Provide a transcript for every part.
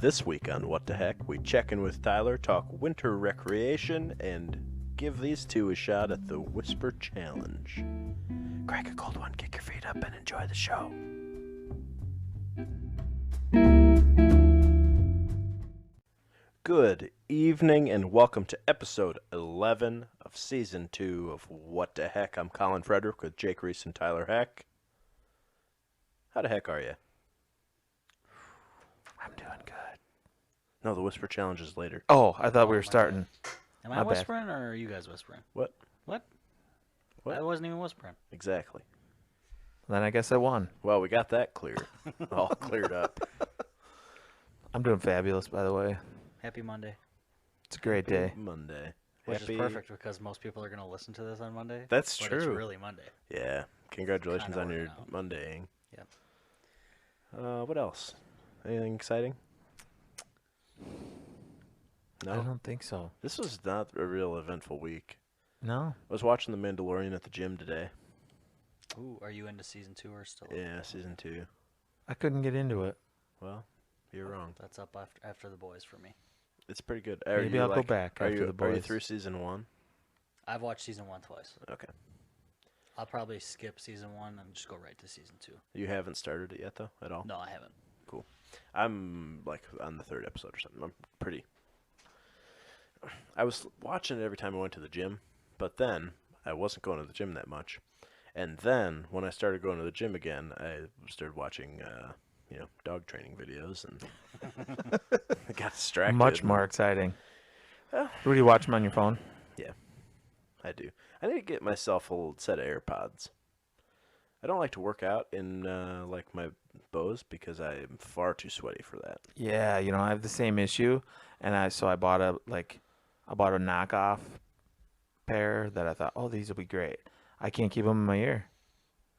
This week on What the Heck, we check in with Tyler, talk winter recreation, and give these two a shot at the Whisper Challenge. Crack a cold one, kick your feet up, and enjoy the show. Good evening, and welcome to episode 11 of season 2 of What the Heck. I'm Colin Frederick with Jake Reese and Tyler Heck. How the heck are you? I'm doing good. No, the Whisper Challenge is later. Oh, I thought we were starting. Am I My bad. whispering or are you guys whispering? What? What? What? I wasn't even whispering. Exactly. Then I guess I won. Well, we got that clear. All cleared up. I'm doing fabulous, by the way. Happy Monday. It's a great day. Monday. Which Happy- is perfect because most people are going to listen to this on Monday. That's but true. It's really Monday. Yeah. Congratulations Kinda on your working out. Mondaying. Yep. What else? Anything exciting? I No. don't think so. This was not a real eventful week. No. I was watching The Mandalorian at the gym today. Ooh, are you into season 2 or still? Yeah, season 2. I couldn't get into it. Well, you're wrong. That's up after the boys for me. It's pretty good. Maybe I'll go back are after you, the Are you boys. through season 1? I've watched season 1 twice. Okay. I'll probably skip season 1 and just go right to season 2. You haven't started it yet, though, at all? No, I haven't. I'm like on the 3rd episode or something. I was watching it every time I went to the gym, but then I wasn't going to the gym that much. And then when I started going to the gym again, I started watching, dog training videos, and I got distracted. Much more exciting. Well- What do you watch them on your phone? I do. I need to get myself a little set of AirPods. I don't like to work out in like my Bose because I'm far too sweaty for that. Yeah, I have the same issue, and I bought a knockoff pair that I thought, oh, these will be great. I can't keep them in my ear.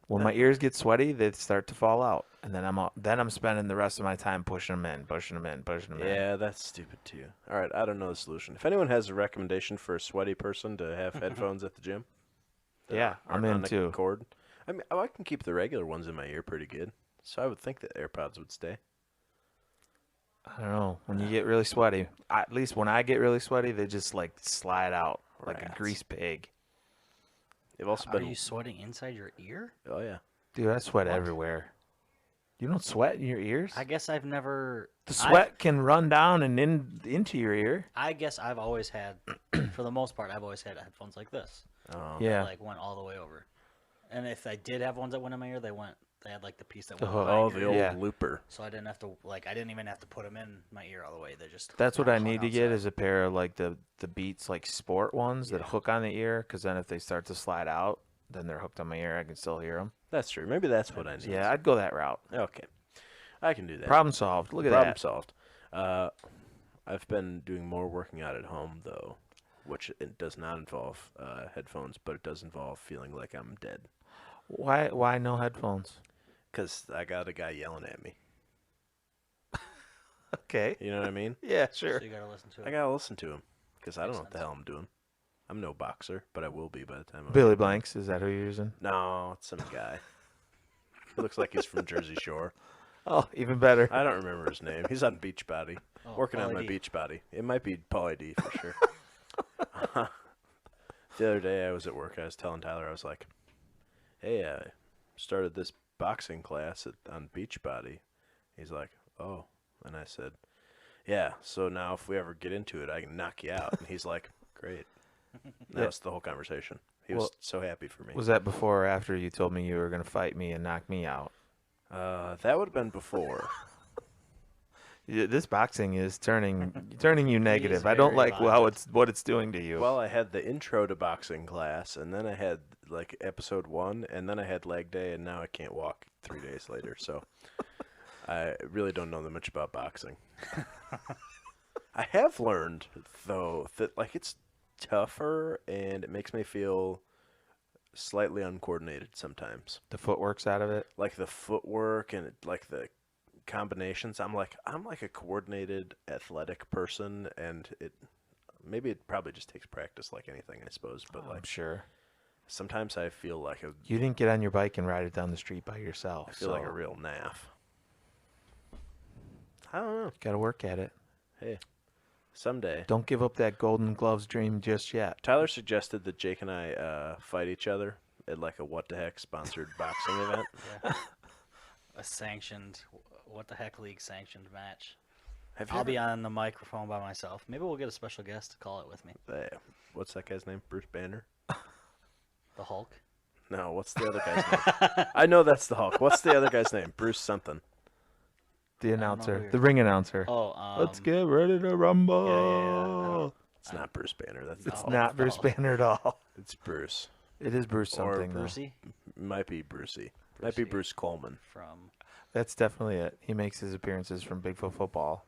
When my ears get sweaty, they start to fall out, and then I'm spending the rest of my time pushing them in. Yeah, that's stupid too. All right, I don't know the solution. If anyone has a recommendation for a sweaty person to have headphones at the gym, that Yeah, I'm aren't in on a too. cord. I mean, I can keep the regular ones in my ear pretty good, so I would think that AirPods would stay. I don't know. When you get really sweaty, at least when I get really sweaty, they just like slide out like a Rats. grease pig. They've also Are been. you sweating inside your ear? Oh yeah. Dude, I sweat What? everywhere. You don't sweat in your ears? I guess I've never... The sweat can run down and into your ear. I guess I've always had, for the most part, I've always had headphones like this. Oh. Yeah. Like went all the way over. And if I did have ones that went in my ear, they had like the piece that The went hook. behind Oh, your the ear. old Yeah. looper. So I didn't even have to put them in my ear all the way. They just. That's what I hung need to get outside. is a pair of like the Beats like sport ones that Yeah. hook on the ear, because then if they start to slide out, then they're hooked on my ear. I can still hear them. That's true. Maybe that's what I need. Yeah, I'd go that route. Okay. I can do that. Problem solved. Look at Problem that. solved. I've been doing more working out at home though, which it does not involve headphones, but it does involve feeling like I'm dead. Why no headphones? 'Cause I got a guy yelling at me. Okay. You know what I mean? Yeah, sure. So you gotta listen to it. I gotta listen to him because I don't Makes know what the sense. hell I'm doing. I'm no boxer, but I will be by the time. I'm Billy Blanks, is that who you're using? No, it's some guy. He looks like he's from Jersey Shore. Oh, even better. I don't remember his name. He's on Beachbody, Oh, working on Pauly my D. Beachbody. It might be Pauly D for sure. The other day I was at work. I was telling Tyler, I was like, "Hey, I started this boxing class on Beachbody." He's like, "Oh," and I said, "Yeah. So now if we ever get into it, I can knock you out." And he's like, "Great." That was the whole conversation. He was Well, so happy for me. Was that before or after you told me you were going to fight me and knock me out? That would have been before. Yeah, this boxing is turning you negative. I don't very like violent. what it's doing to you. Well, I had the intro to boxing class, and then I had like episode 1, and then I had leg day, and now I can't walk 3 days later. So I really don't know that much about boxing. I have learned though that like it's tougher, and it makes me feel slightly uncoordinated sometimes. The footwork's out of it. Like the footwork and like the combinations. I'm like a coordinated athletic person, and it probably just takes practice like anything, I suppose, but I'm like sure. sometimes I feel like You didn't get on your bike and ride it down the street by yourself. I feel like a so- real naff. I don't know. Got to work at it. Hey, someday. Don't give up that Golden Gloves dream just yet. Tyler suggested that Jake and I fight each other at like a What the Heck sponsored boxing event. Yeah. A sanctioned, what the heck league sanctioned match. Have you I'll ever- be on the microphone by myself. Maybe we'll get a special guest to call it with me. What's that guy's name? Bruce Banner? The Hulk. No, what's the other guy's name? I know that's the Hulk. What's the other guy's name? Bruce something. The don't know who announcer, you're the ring announcer. Oh, Let's get ready to rumble. don't- It's not Bruce Banner. That's It's Oh. not Bruce Oh. Banner at all. It's Bruce. It is Bruce Or something, though. Brucey Might be Brucey. Might be Brucey. Bruce Coleman. from. That's definitely it. He makes his appearances from Bigfoot Football,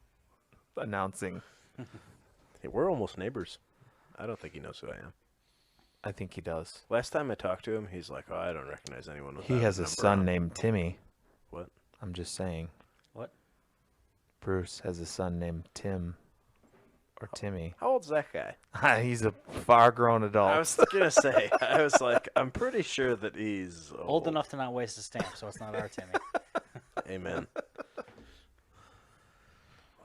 announcing. Hey, we're almost neighbors. I don't think he knows who I am. I think he does. Last time I talked to him, he's like, "Oh, I don't recognize anyone." He without has a number son on." named Timmy. What? I'm just saying. What? Bruce has a son named Tim. Or Timmy. How old's that guy? He's a far-grown adult. I was gonna say. I was like, I'm pretty sure that he's Old enough to not waste a stamp, so it's not our Timmy. Amen.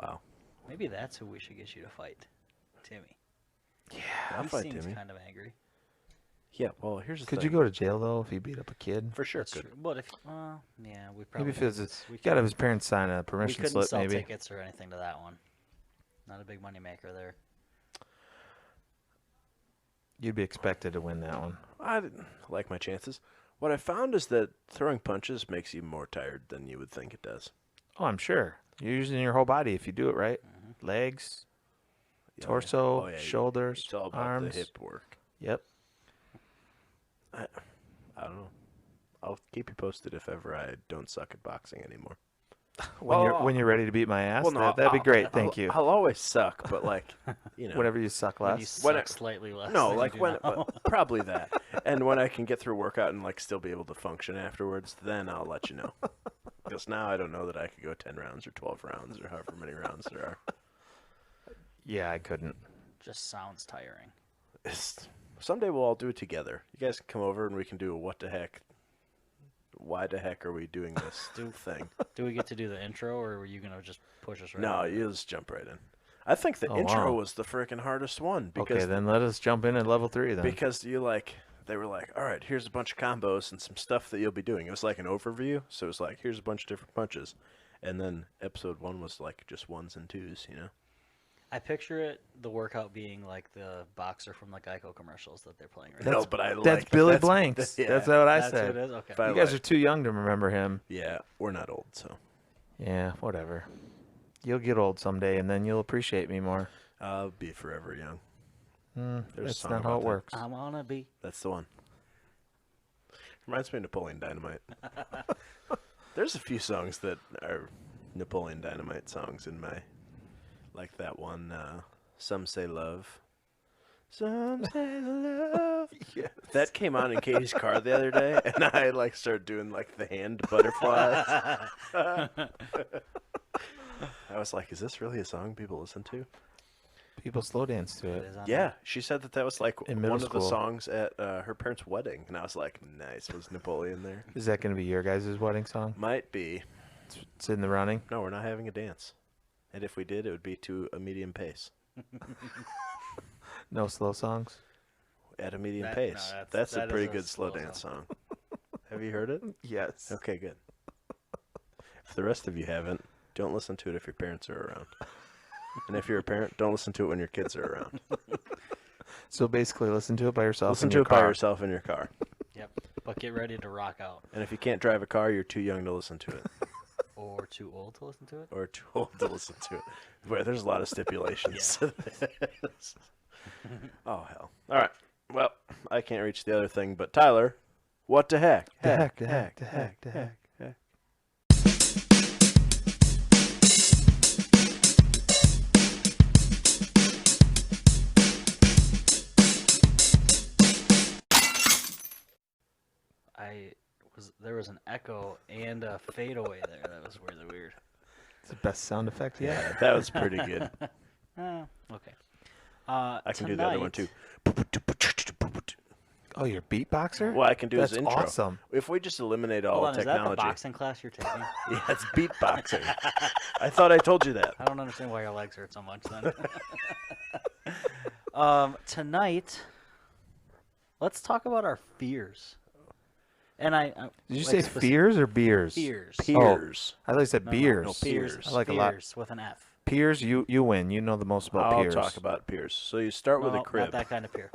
Wow. Maybe that's who we should get you to fight, Timmy. I'll He fight seems Timmy. kind of angry. Yeah. Well, here's the Could thing. you go to jail though if he beat up a kid? For sure. That's Could. true. But if, yeah, we probably. Maybe if it's we you gotta have his parents sign a we permission couldn't slip. sell Maybe tickets or anything to that one. Not a big money maker there. you'd be expected to win that one. I didn't like my chances. What I found is that throwing punches makes you more tired than you would think it does. Oh, I'm sure. You're using your whole body if you do it right. Legs, Yeah, torso, oh, yeah, shoulders, It's all about arms. the hip work. Yep. I don't know. I'll keep you posted if ever I don't suck at boxing anymore. When you're ready to beat my ass, that'd be great. Thank you. I'll always suck, but like, you know. Whenever you suck When you less. When suck slightly less. No, than you like do when now. probably that. And when I can get through a workout and like still be able to function afterwards, then I'll let you know. Because now I don't know that I could go 10 rounds or 12 rounds or however many rounds there are. Yeah, I couldn't. Just sounds tiring. Someday we'll all do it together. You guys can come over and we can do a what the heck. Why the heck are we doing this thing? Do we get to do the intro, or were you gonna just push us right? No, into it? you just jump right in. I think the Oh, intro wow. was the freaking hardest one because Okay, then let us jump in at level 3 then. because they were like, all right, here's a bunch of combos and some stuff that you'll be doing. It was like an overview, so it was like, here's a bunch of different punches, and then episode 1 was like just 1s and 2s, you know. I picture it, the workout being like the boxer from the Geico commercials that they're playing right No, now. but I That's like Billy that's, Blanks. yeah, That's what I That's said. what it is? Okay. But I You guys like- are too young to remember him. Yeah, we're not old, so Yeah, whatever. You'll get old someday, and then you'll appreciate me more. I'll be forever young. There's a That's song not how about it that. works. I wanna be. That's the one. Reminds me of Napoleon Dynamite. There's a few songs that are Napoleon Dynamite songs in my, like that one, Some Say Love. Some say love. Yes. That came on in Katie's car the other day, and I like started doing like the hand butterflies. I was like, is this really a song people listen to? People slow dance to It it. is on Yeah, she said that was like In one middle of the school. songs at her parents' wedding, and I was like, nice. Was Napoleon there? Is that going to be your guys' wedding song? Might be. It's in the running. No, we're not having a dance. And if we did, it would be to a medium pace. No slow songs. At a medium That- pace. no, That's a that is pretty a good slow slow dance song. Have you heard it? Yes. Okay, good. If the rest of you haven't, don't listen to it if your parents are around. And if you're a parent, don't listen to it when your kids are around. So basically, listen to it by yourself. Listen in to your it by car. yourself in your car. Yep. But get ready to rock out. And if you can't drive a car, you're too young to listen to it. Or too old to listen to it. Or too old to listen to it. Boy, there's a lot of stipulations to this. Oh, hell. All right. Well, I can't reach the other thing, but Tyler, what the heck? The heck, the heck, the heck, the heck. There was an echo and a fade away there. That was really weird. It's the best sound effect yet. Yeah, that was pretty good. Okay. I can do the other one too. Oh, you're a beatboxer? Well, I can do That's his intro. awesome. If we just eliminate all Hold on, is that the technology. boxing class you're taking? Yeah, it's beatboxing. I thought I told you that. I don't understand why your legs hurt so much then. Tonight, let's talk about our fears. And Did you say fears or beers? Fears. Peers. I thought you said No, beers. no, Fears. peers. I like a lot. Fears with an F. Peers, you win. You know the most about I'll peers. talk about peers. So you start with No, a crib. not that kind of peer.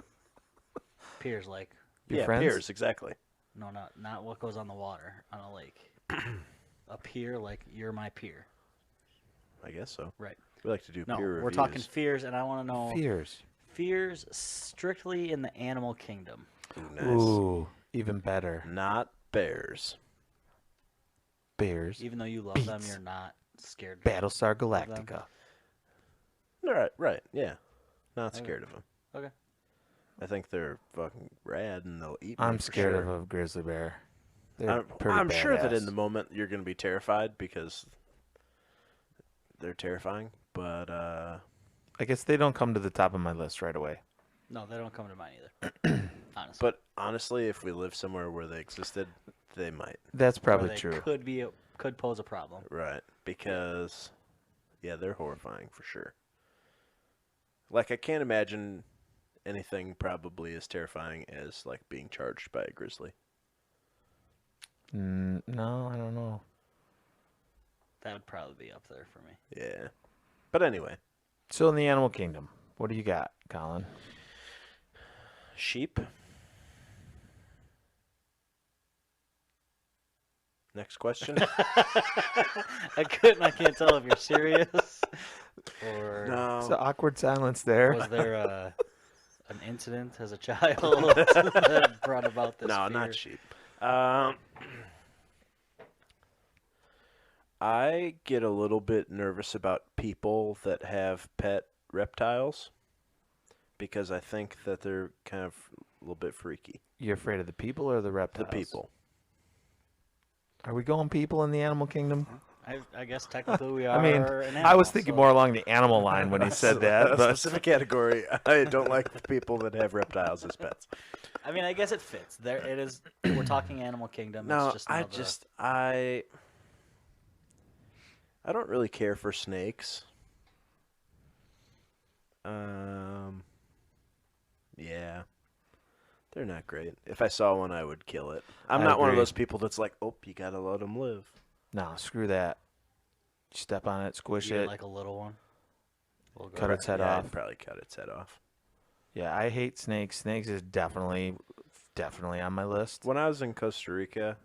Peers like Your Yeah, friends? peers, exactly. no, not what goes on the water on a lake. A peer like you're my peer. I guess so. Right. We like to do No, peer reviews. we're talking fears, and I want to know Fears. fears strictly in the animal kingdom. Ooh, nice. Ooh, even better. Not bears. Bears. Even though you love them, Beats. you're not scared. Battlestar them. Galactica. Right, yeah. Not Okay. scared of them. Okay. I think they're fucking rad and they'll eat me I'm for scared sure. of a grizzly bear. They're pretty I'm sure that in badass. the moment you're going to be terrified because they're terrifying, but I guess they don't come to the top of my list right away. No, they don't come to mind either. Honestly. honestly, if we live somewhere where they existed, they might. That's Or probably they true. could pose a problem. Right, because yeah, they're horrifying for sure. Like I can't imagine anything probably as terrifying as like being charged by a grizzly. No, I don't know. That would probably be up there for me. Yeah. But anyway, So in the animal kingdom, what do you got, Colin? sheep. Next question. I can't tell if you're serious or It's an No. awkward silence there. was there an incident as a child that brought about this No, fear? not sheep. I get a little bit nervous about people that have pet reptiles because I think that they're kind of a little bit freaky. You're afraid of the people or the The reptiles? people. Are we going people in the animal kingdom? I guess technically we are. I mean, an I animal, was thinking so- more along the animal line when he said that. A But specific category. I don't like the people that have reptiles as pets. I mean, I guess it fits. There, it is. We're talking animal kingdom. No, it's just I now the- just I don't really care for snakes. Yeah. They're not great. If I saw one, I would kill it. I'm I not one of agree. those people that's like, oh, you gotta let them live. no, screw that. Step on it, squish you get it, like a little one. Little cut guy. its head Yeah, off. I'd probably cut its head off. Yeah, I hate snakes. Snakes is definitely on my list. When I was in Costa Rica,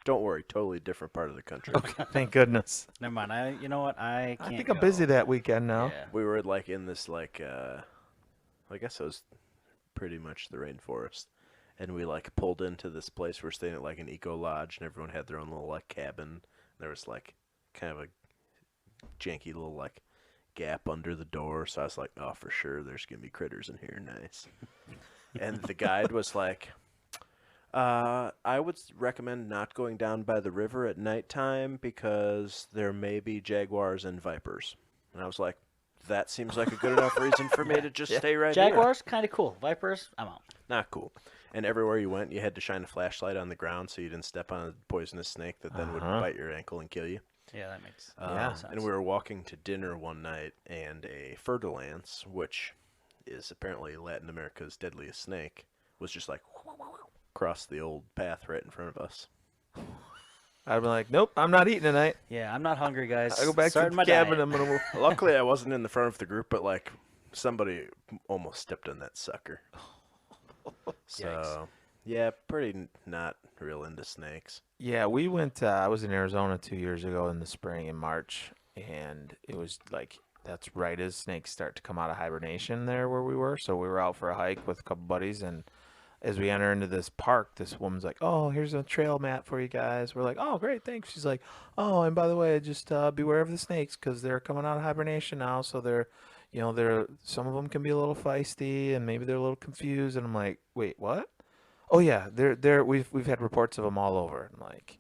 don't worry, totally different part of the country. Thank goodness. Never mind. You know what? I can't. I think I'm go. busy that weekend now. Yeah. We were like in this like I guess it was pretty much the rainforest. And we like pulled into this place. We're staying at like an eco lodge and everyone had their own little like cabin. There was like kind of a janky little like gap under the door. So I was like, oh, for sure there's gonna be critters in here. Nice. And the guide was like, I would recommend not going down by the river at nighttime because there may be jaguars and vipers. And I was like, that seems like a good enough reason for me to just stay right here. Jaguars, kind of cool. Vipers, I'm out. Not cool. And everywhere you went, you had to shine a flashlight on the ground so you didn't step on a poisonous snake that then would bite your ankle and kill you. Yeah, that makes Yeah. And we were walking to dinner one night, and a fer-de-lance, which is apparently Latin America's deadliest snake, was just like across the old path right in front of us. I'd be like, nope, I'm not eating tonight. Yeah, I'm not hungry, guys. I go back to Starting the my cabin. diet. I'm gonna. Luckily, I wasn't in the front of the group, but like somebody almost stepped on that sucker. So, yeah, pretty not real into snakes. Yeah, we went. I was in Arizona 2 years ago in the spring in March, and it was like that's right as snakes start to come out of hibernation there where we were. So we were out for a hike with a couple buddies, and as we enter into this park, this woman's like, "Oh, here's a trail mat for you guys." We're like, "Oh, great, thanks." She's like, "Oh, and by the way, just beware of the snakes because they're coming out of hibernation now. So they're, they're some of them can be a little feisty and maybe they're a little confused." And I'm like, "Wait, what?" "Oh yeah, they're we've had reports of them all over." And like,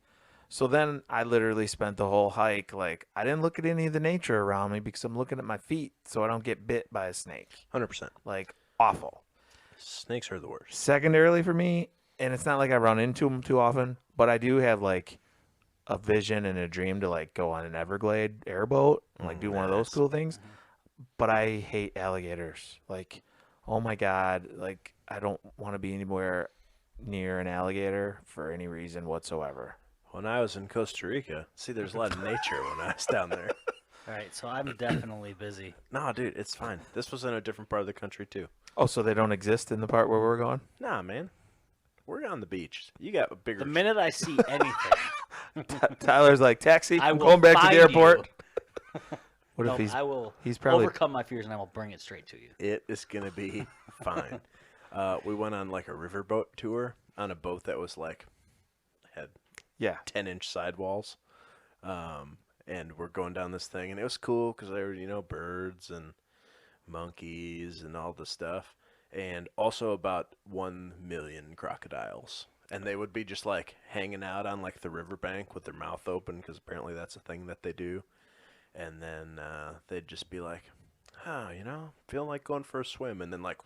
so then I literally spent the whole hike like I didn't look at any of the nature around me because I'm looking at my feet so I don't get bit by a snake. 100%. Like awful. Snakes are the worst. Secondarily for me, and it's not like I run into them too often, but I do have like a vision and a dream to like go on an Everglade airboat and like do one of those Nice. cool things. But I hate alligators. Like, oh my God, like I don't want to be anywhere near an alligator for any reason whatsoever. When I was in Costa Rica, see, there's a lot of nature when I was down there. All right, so I'm definitely busy. No, dude, it's fine. This was in a different part of the country, too. Oh, so they don't exist in the part where we're going? Nah, man. We're on the beach. You got a bigger... The minute I see anything, Tyler's like, taxi, I I'm will going back to find the airport. you. What No, if he's I will he's probably overcome my fears and I will bring it straight to you. It is going to be fine. We went on, like, a riverboat tour on a boat that was, like, had yeah. 10-inch sidewalls. And we're going down this thing, and it was cool because there were, you know, birds and monkeys and all the stuff. And also about 1 million crocodiles. And they would be just, like, hanging out on, like, the riverbank with their mouth open because apparently that's a thing that they do. And then they'd just be like, oh, you know, feeling like going for a swim. And then, like,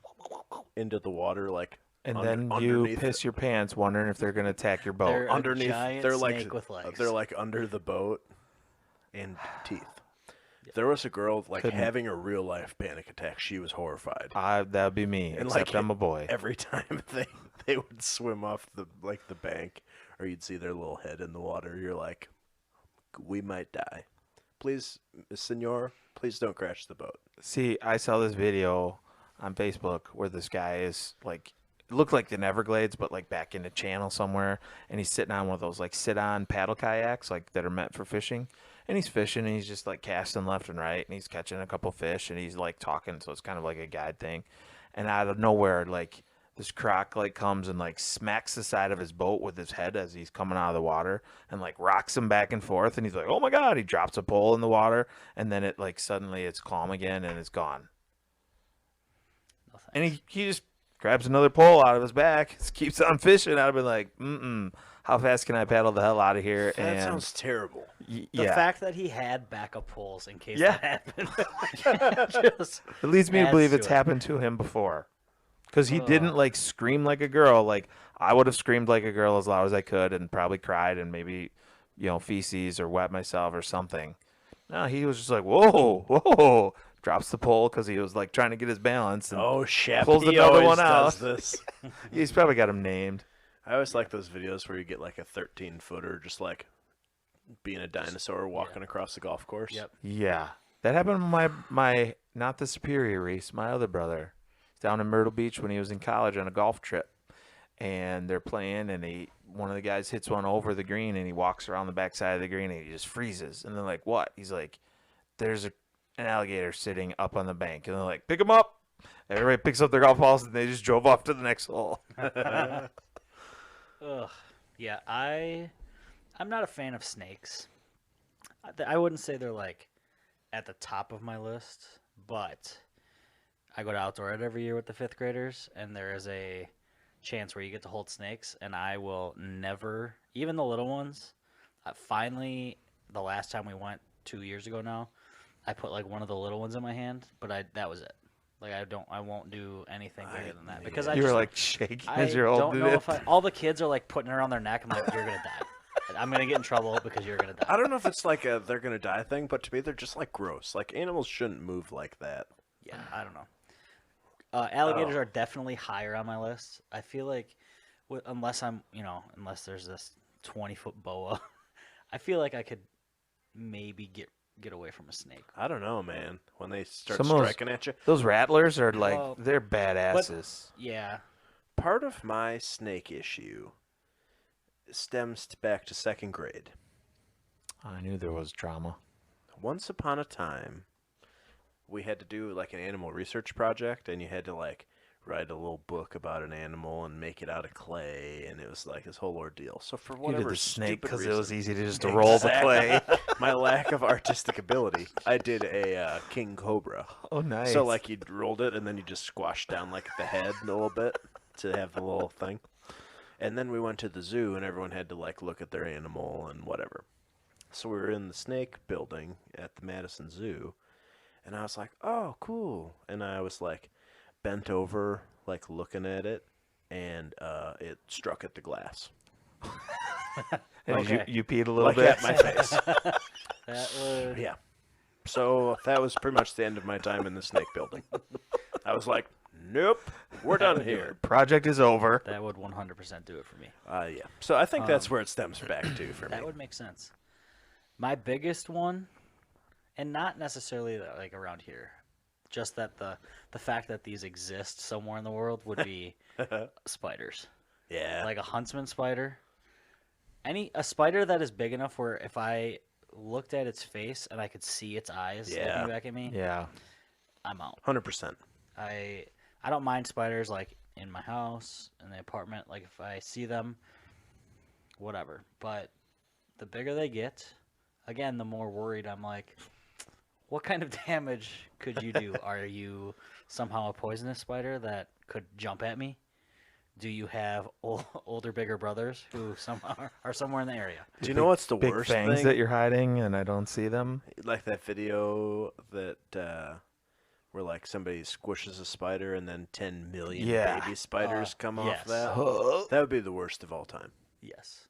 into the water, like, And then you piss your pants wondering if they're going to attack your boat. They're underneath. a giant They're snake like with legs. they're like under the boat and teeth. There was a girl like Couldn't. having a real life panic attack. She was horrified. That would be me, And, except like, I'm a boy. Every time they would swim off the bank, or you'd see their little head in the water, you're like, we might die. Please, senor, please don't crash the boat. See, I saw this video on Facebook where this guy is like, it looked like the Everglades, but like back in the channel somewhere, and he's sitting on one of those like sit-on paddle kayaks like that are meant for fishing, and he's fishing and he's just like casting left and right, and he's catching a couple fish, and he's like talking, so it's kind of like a guide thing, and out of nowhere, like this croc like comes and like smacks the side of his boat with his head as he's coming out of the water, and like rocks him back and forth, and he's like, oh my God, he drops a pole in the water, and then it like suddenly it's calm again and it's gone. No thanks. And he just grabs another pole out of his back, keeps on fishing. I'd be like, how fast can I paddle the hell out of here? That And sounds terrible. The yeah, fact that he had backup poles in case Yeah. that happened, just it leads me to adds believe to it's it. happened to him before. Because he Ugh. didn't like scream like a girl. Like I would have screamed like a girl as loud as I could and probably cried and maybe, you know, feces or wet myself or something. No, he was just like, whoa, whoa. Drops the pole because he was like trying to get his balance. And Oh, Shep, pulls he another always one out. does this. he's probably got him named. I always like those videos where you get like a 13-footer just like being a dinosaur walking across the golf course. Yep. Yeah. That happened to my not the Superior Reese, my other brother. He's down in Myrtle Beach when he was in college on a golf trip. And they're playing, and one of the guys hits one over the green, and he walks around the backside of the green, and he just freezes. And they're like, what? He's like, there's an alligator sitting up on the bank. And they're like, pick him up. Everybody picks up their golf balls, and they just drove off to the next hole. Ugh. Yeah, I'm not a fan of snakes. I wouldn't say they're like at the top of my list, but I go to outdoor ed every year with the 5th graders, and there is a chance where you get to hold snakes, and I will never, even the little ones. Finally, the last time we went 2 years ago now, I put like one of the little ones in my hand, but that was it. Like I won't do anything bigger than that because I You were just like shaking I as your old don't know dude. if all the kids are like putting it around their neck. I'm like, you're gonna die. I'm gonna get in trouble because you're gonna die. I don't know if it's like a they're gonna die thing, but to me they're just like gross. Like animals shouldn't move like that. Yeah, I don't know. Alligators are definitely higher on my list. I feel like, unless there's this 20-foot boa, I feel like I could maybe get away from a snake. I don't know, man. When they start Some of those- striking at you. Those rattlers are like, Well, they're badasses. Yeah, Part of my snake issue stems back to 2nd grade. I knew there was drama. Once upon a time, we had to do like an animal research project, and you had to like write a little book about an animal and make it out of clay, and it was like this whole ordeal. So for You whatever did the snake stupid because it reason, was easy to just roll the clay. my lack of artistic ability, I did a king cobra. Oh, nice. So like you rolled it, and then you just squashed down like the head a little bit to have the little thing. And then we went to the zoo, and everyone had to like look at their animal and whatever. So we were in the snake building at the Madison Zoo, and I was like, "Oh, cool!" And I was like bent over, like looking at it, and it struck at the glass. And Okay. you peed a little Like bit. at my face. That would. Yeah. So that was pretty much the end of my time in the snake building. I was like, nope, we're done here. Project is over. That would 100% do it for me. Yeah. So I think that's where it stems back to for me. That would make sense. My biggest one, and not necessarily like around here, just that the fact that these exist somewhere in the world would be spiders. Yeah. Like a huntsman spider. A spider that is big enough where if I looked at its face and I could see its eyes Yeah. looking back at me, Yeah. I'm out. 100%. I don't mind spiders like in my house, in the apartment, like if I see them, whatever. But the bigger they get, again, the more worried I'm like, what kind of damage could you do? Are you somehow a poisonous spider that could jump at me? Do you have older, bigger brothers who somehow are somewhere in the area? Do you know what's the Big worst fangs thing? that you're hiding and I don't see them. Like that video that where like somebody squishes a spider and then 10 million Yeah. baby spiders come yes. off that. That would be the worst of all time. Yes.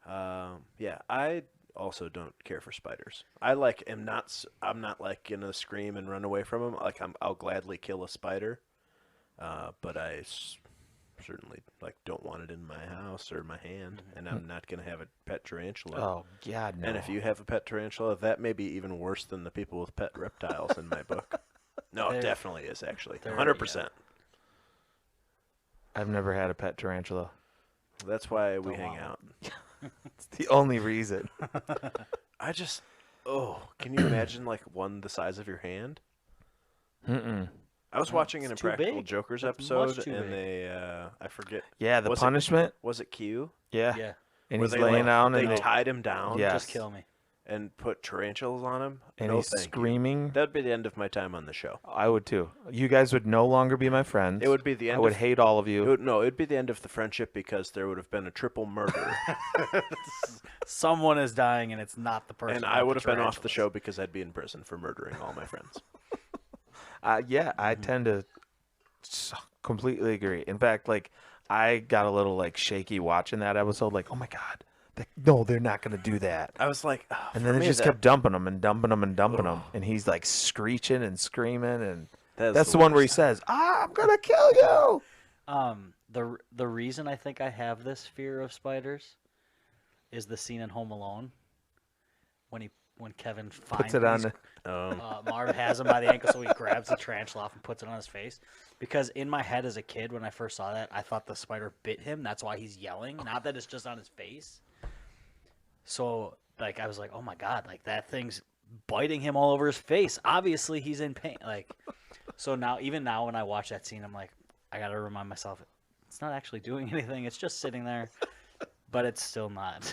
Yeah, I also don't care for spiders. I'm not like gonna scream and run away from them. Like I'll gladly kill a spider, but I certainly like don't want it in my house or my hand, and I'm not gonna have a pet tarantula. Oh, God, no. And if you have a pet tarantula, that may be even worse than the people with pet reptiles in my book. No, it There- definitely is actually there- 100%. I've never had a pet tarantula. That's why we Don't hang want out. It's the only reason. Can you imagine like one the size of your hand? Mm-mm. I was watching an it's too Impractical big. Jokers That's episode, much too and big. they, I forget, Yeah, the Was it- punishment. was it Q? Yeah. Yeah. And Where he's they, laying like, down They and, tied him down Yeah. Just Yes. kill me. and put tarantulas on him. and No, he's thank you. screaming. That would be the end of my time on the show. I would too. You guys would no longer be my friends. It would be the end I would of hate all of you. No, it'd be the end of the friendship because there would have been a triple murder, Someone is dying, and it's not the person. and with I the would have been off the tarantulas. show because I'd be in prison for murdering all my friends. Yeah, I tend to completely agree. In fact, like I got a little like shaky watching that episode. Like, oh my God, no, they're not gonna do that. I was like, And then they just kept dumping him and dumping him and dumping him, and he's like screeching and screaming, and that's the one where he says, "I'm gonna kill you." The reason I think I have this fear of spiders is the scene in Home Alone when Kevin finds Puts it on. Marv has him by the ankle, so he grabs the tarantula off and puts it on his face. Because in my head as a kid, when I first saw that, I thought the spider bit him. That's why he's yelling, not that it's just on his face. So, like, I was like, oh my God, like that thing's biting him all over his face. Obviously, he's in pain. Like, so now, even now, when I watch that scene, I'm like, I gotta remind myself, it's not actually doing anything. It's just sitting there, but it's still not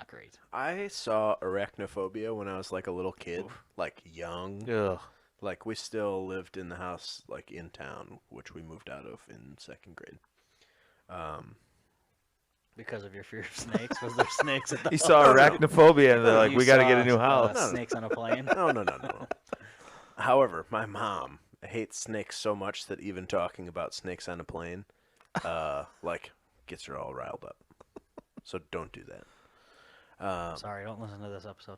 great. I saw arachnophobia when I was like a little kid, like young. Ugh. Like we still lived in the house, like in town, which we moved out of in second grade. Because of your fear of snakes, was there snakes at the He saw arachnophobia, and they're like, You "We got to get a saw, new house." No. Snakes on a plane. No. However, my mom hates snakes so much that even talking about snakes on a plane, like, gets her all riled up. So don't do that. Sorry, don't listen to this episode.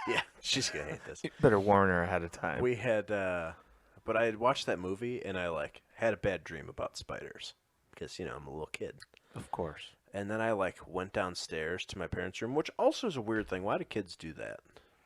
Yeah, she's gonna hate this. Better warn her ahead of time. We had, but I had watched that movie and I like had a bad dream about spiders because I'm a little kid. Of course. And then I like went downstairs to my parents' room, which also is a weird thing. Why do kids do that?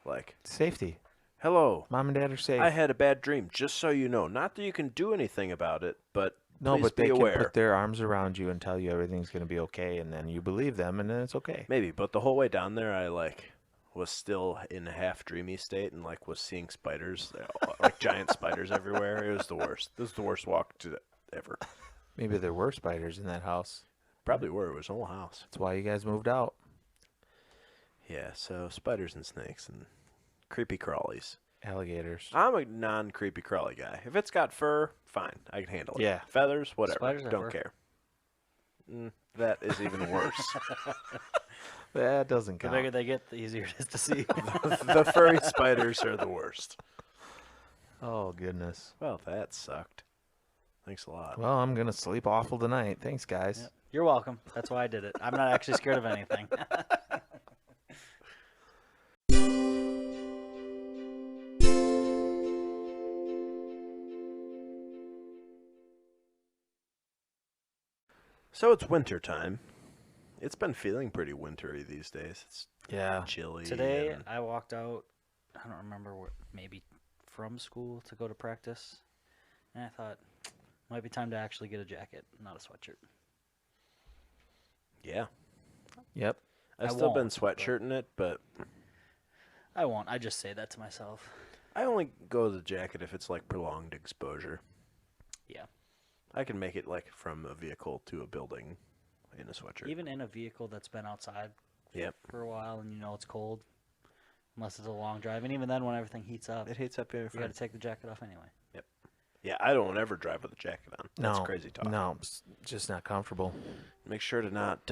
Like, Safety. hello, Mom and Dad are safe. I had a bad dream. Just so you know, not that you can do anything about it, but No, please but be they aware. can put their arms around you and tell you everything's going to be okay, and then you believe them, and then it's okay. Maybe, but the whole way down there, I like was still in a half dreamy state and like was seeing spiders, like giant spiders everywhere. It was the worst. This was the worst walk to ever. Maybe there were spiders in that house. Probably were. It was a whole house. That's why you guys moved out. Yeah. So spiders and snakes and creepy crawlies. Alligators. I'm a non-creepy crawly guy. If it's got fur, fine, I can handle it. Yeah. Feathers, whatever. Spiders have Don't fur. care. That is even worse. That doesn't The count. bigger they get, the easier it is to see. The furry spiders are the worst. Oh, goodness. Well, that sucked. Thanks a lot. Well, I'm gonna sleep awful tonight. Thanks, guys. Yep. You're welcome. That's why I did it. I'm not actually scared of anything. So it's winter time. It's been feeling pretty wintry these days. It's Yeah. chilly. Today and- I walked out. I don't remember what. Maybe from school to go to practice, and I thought might be time to actually get a jacket, not a sweatshirt. yeah. Yep. I've I still been won't, but- sweatshirting it, but I won't. I just say that to myself. I only go with the jacket if it's like prolonged exposure. Yeah. I can make it like from a vehicle to a building in a sweatshirt. Even in a vehicle that's been outside Yep. for a while and you know it's cold, unless it's a long drive, and even then when everything heats up, It heats up here. you got to take the jacket off anyway. Yeah, I don't ever drive with a jacket on. That's No. crazy talk. No, it's just not comfortable. Make sure to not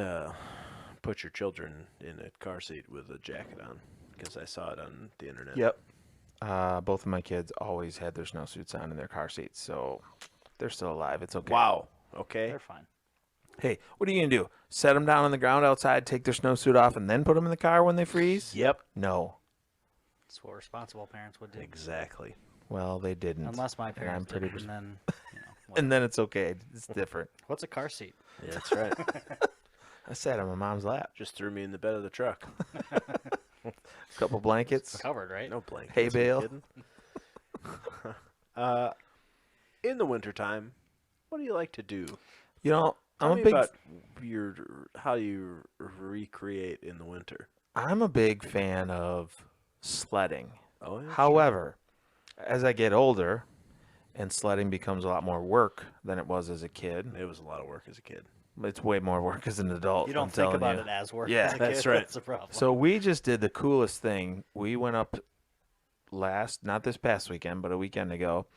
put your children in a car seat with a jacket on, because I saw it on the internet. Yep. Both of my kids always had their snowsuits on in their car seats, so they're still alive. It's okay. Wow. Okay. They're fine. Hey, what are you gonna do? Set them down on the ground outside, take their snowsuit off, and then put them in the car when they freeze? Yep. No. That's what responsible parents would do. Exactly. Well, they didn't. Unless my And parents I'm did, pretty. and then, you know, And then it's okay. It's different. what's a car seat? Yeah, that's right. I sat on my mom's lap. Just threw me in the bed of the truck. A couple blankets. Covered, right? No blankets. Hay are you bale. kidding? In the wintertime, what do you like to do? You know, Tell I'm me a big. about how you recreate in the winter. I'm a big fan of sledding. Oh, yeah, However, as I get older, and sledding becomes a lot more work than it was as a kid. sure. It was a lot of work as a kid. It's way more work as an adult. You don't I'm think telling about you. it as work. Yeah, as a that's kid. right. That's the problem. So we just did the coolest thing. We went up not this past weekend, but a weekend ago.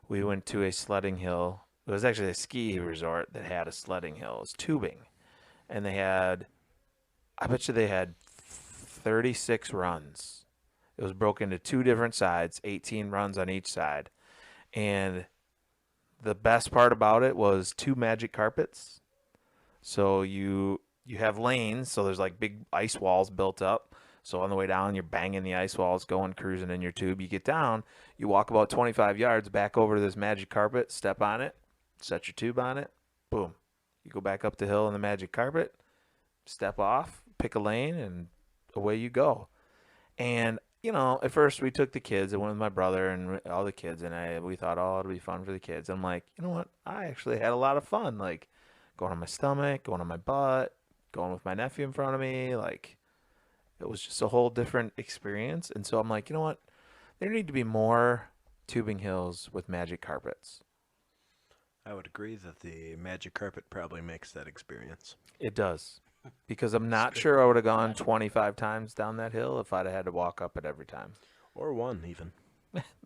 We went to a sledding hill. It was actually a ski resort that had a sledding hill. It was tubing. And I bet you they had 36 runs. It was broken into two different sides, 18 runs on each side. And the best part about it was two magic carpets. So you have lanes, so there's like big ice walls built up. So on the way down, you're banging the ice walls, going cruising in your tube. You get down, you walk about 25 yards back over to this magic carpet, step on it, set your tube on it, boom. You go back up the hill on the magic carpet, step off, pick a lane, and away you go. And you know, at first we took the kids. I went with my brother and all the kids, and we thought, oh, it'll be fun for the kids. I'm like, you know what? I actually had a lot of fun, like going on my stomach, going on my butt, going with my nephew in front of me. Like, it was just a whole different experience. And so I'm like, you know what? There need to be more tubing hills with magic carpets. I would agree that the magic carpet probably makes that experience. It does. Because I'm not sure I would have gone 25 times down that hill if I'd have had to walk up it every time. Or one, even.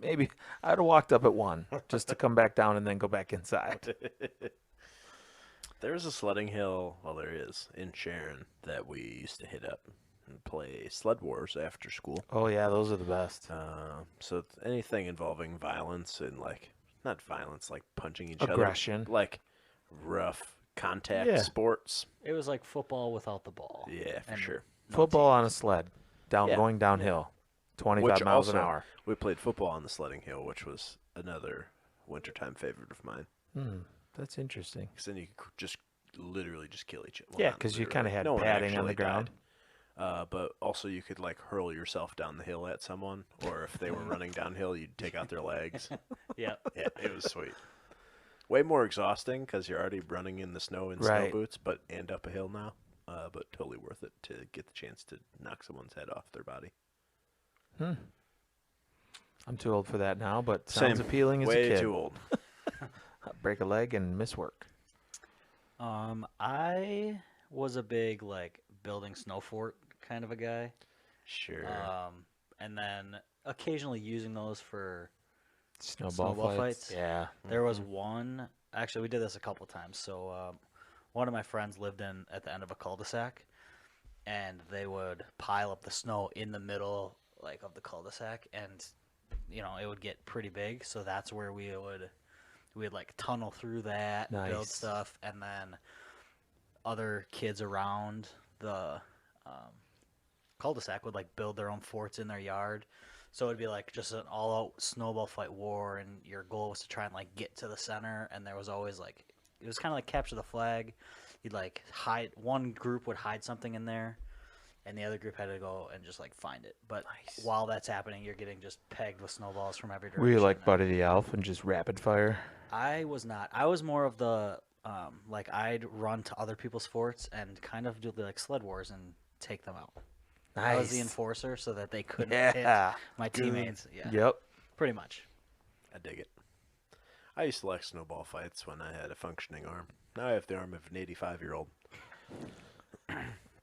Maybe I'd have walked up at one just to come back down and then go back inside. There's a sledding hill, well, there is, in Sharon that we used to hit up and play Sled Wars after school. Oh, yeah, those are the best. So anything involving violence and, like, not violence, like punching each other. Aggression. Like rough contact Yeah. sports. it was like football without the ball. Yeah, for And sure. no Football teams. on a sled, Yeah. going downhill, 25 Which miles also, an hour. we played football on the sledding hill, which was another wintertime favorite of mine. That's interesting. Because then you could just literally just kill each other. Yeah, 'cause you kinda had padding on the ground. But also you could like hurl yourself down the hill at someone, or if they were running downhill, you'd take out their legs. Yeah. Yeah, it was sweet. Way more exhausting because you're already running in the snow in snow Right. boots, but and up a hill now. But totally worth it to get the chance to knock someone's head off their body. I'm too old for that now, but sounds Same. appealing as Way a kid. too old. Break a leg and miss work. I was a big like building snow fort kind of a guy. Sure. And then occasionally using those for Snowball, Snowball fights. fights? Yeah. There was one. Actually, we did this a couple times. So, one of my friends lived at the end of a cul-de-sac, and they would pile up the snow in the middle, like of the cul-de-sac, and it would get pretty big. So that's where we we'd like tunnel through that, build Nice. stuff, and then other kids around the um, cul-de-sac would like build their own forts in their yard. So it'd be like just an all-out snowball fight war, and your goal was to try and like get to the center. And there was always like it was kind of like capture the flag. You'd like hide. One group would hide something in there, and the other group had to go and just like find it. But Nice. while that's happening, you're getting just pegged with snowballs from every direction. Were you like and Buddy the Elf and just rapid fire? I was not. I was more of the like I'd run to other people's forts and kind of do the like sled wars and take them out. I was the enforcer so that they couldn't hit Yeah. my teammates. Yeah, Yep. pretty much. I dig it. I used to like snowball fights when I had a functioning arm. Now I have the arm of an 85-year-old.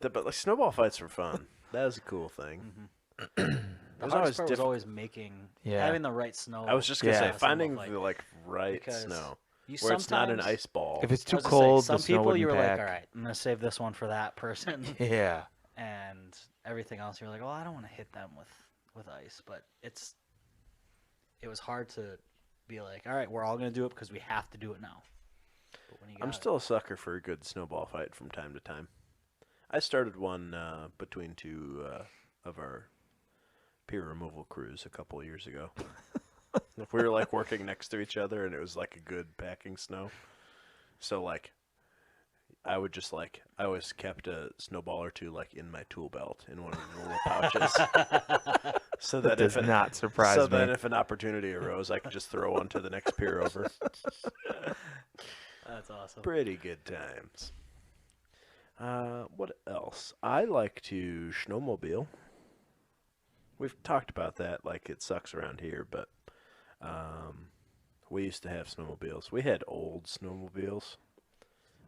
But like snowball fights were fun. That was a cool thing. The was hardest always part was diff- always making Yeah. having the right snow. I was just gonna Yeah. say snowball finding fight. the like right Because snow you where it's not an sometimes- ice ball. If it's I too was gonna say, cold, some the snow people you were wouldn't like, pack. all right, I'm gonna save this one for that person, Yeah. and everything else you're like, oh, I don't want to hit them with ice. But it was hard to be like, all right, we're all gonna do it because we have to do it now. But when you got I'm it- still a sucker for a good snowball fight from time to time. I started one between two of our peer removal crews a couple of years ago. We were like working next to each other, and it was like a good packing snow. So like, I would just like I always kept a snowball or two like in my tool belt in one of the little pouches, so that Does if not surprise so me. then if an opportunity arose, I could just throw one to the next peer over. That's awesome. Pretty good times. What else? I like to snowmobile. We've talked about that, like it sucks around here, but we used to have snowmobiles. We had old snowmobiles.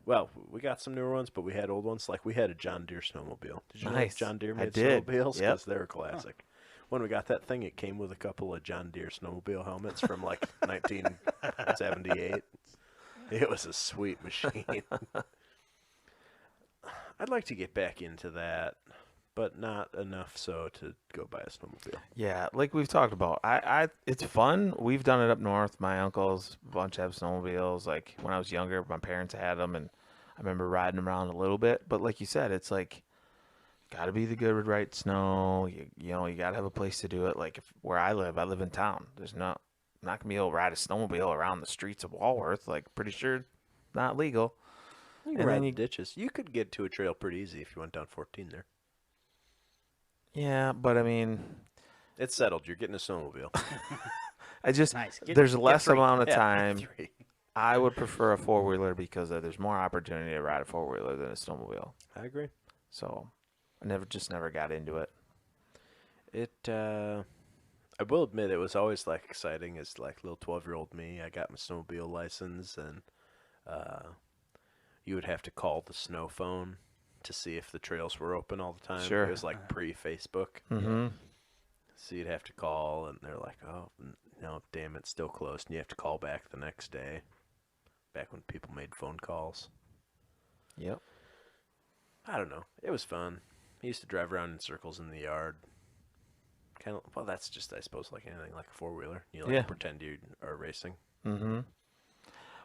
Well, we got some newer ones, but we had old ones. Like we had a John Deere snowmobile. Did you know Nice. John Deere I made did. snowmobiles? Yep. Because they're a classic. When we got that thing, it came with a couple of John Deere snowmobile helmets from like 1978. It was a sweet machine. I'd like to get back into that, but not enough so to go buy a snowmobile. Yeah, like we've talked about. It's fun. We've done it up north. My uncles a bunch have snowmobiles. Like when I was younger, my parents had them, and I remember riding around a little bit. But like you said, it's like got to be the good right snow. You know, you got to have a place to do it. Like where I live in town. There's not gonna be able to ride a snowmobile around the streets of Walworth. Like pretty sure not legal. You And can ride then the you- ditches. You could get to a trail pretty easy if you went down 14 there. Yeah, but I mean, It's settled. You're getting a snowmobile. I just Nice. there's less free. amount of Yeah, time. 3. I would prefer a four wheeler because there's more opportunity to ride a four wheeler than a snowmobile. I agree. So I never got into it. I will admit it was always like exciting as like little 12-year-old me. I got my snowmobile license, and you would have to call the snow phone to see if the trails were open all the time. Sure. It was like pre-Facebook. Mm-hmm. So you'd have to call, and they're like, oh, no, damn, it's still closed. And you have to call back the next day, back when people made phone calls. Yep. I don't know. It was fun. I used to drive around in circles in the yard. Kind of, well, that's just, I suppose, like anything, like a four-wheeler. You like Yeah. pretend you are racing. Mm-hmm.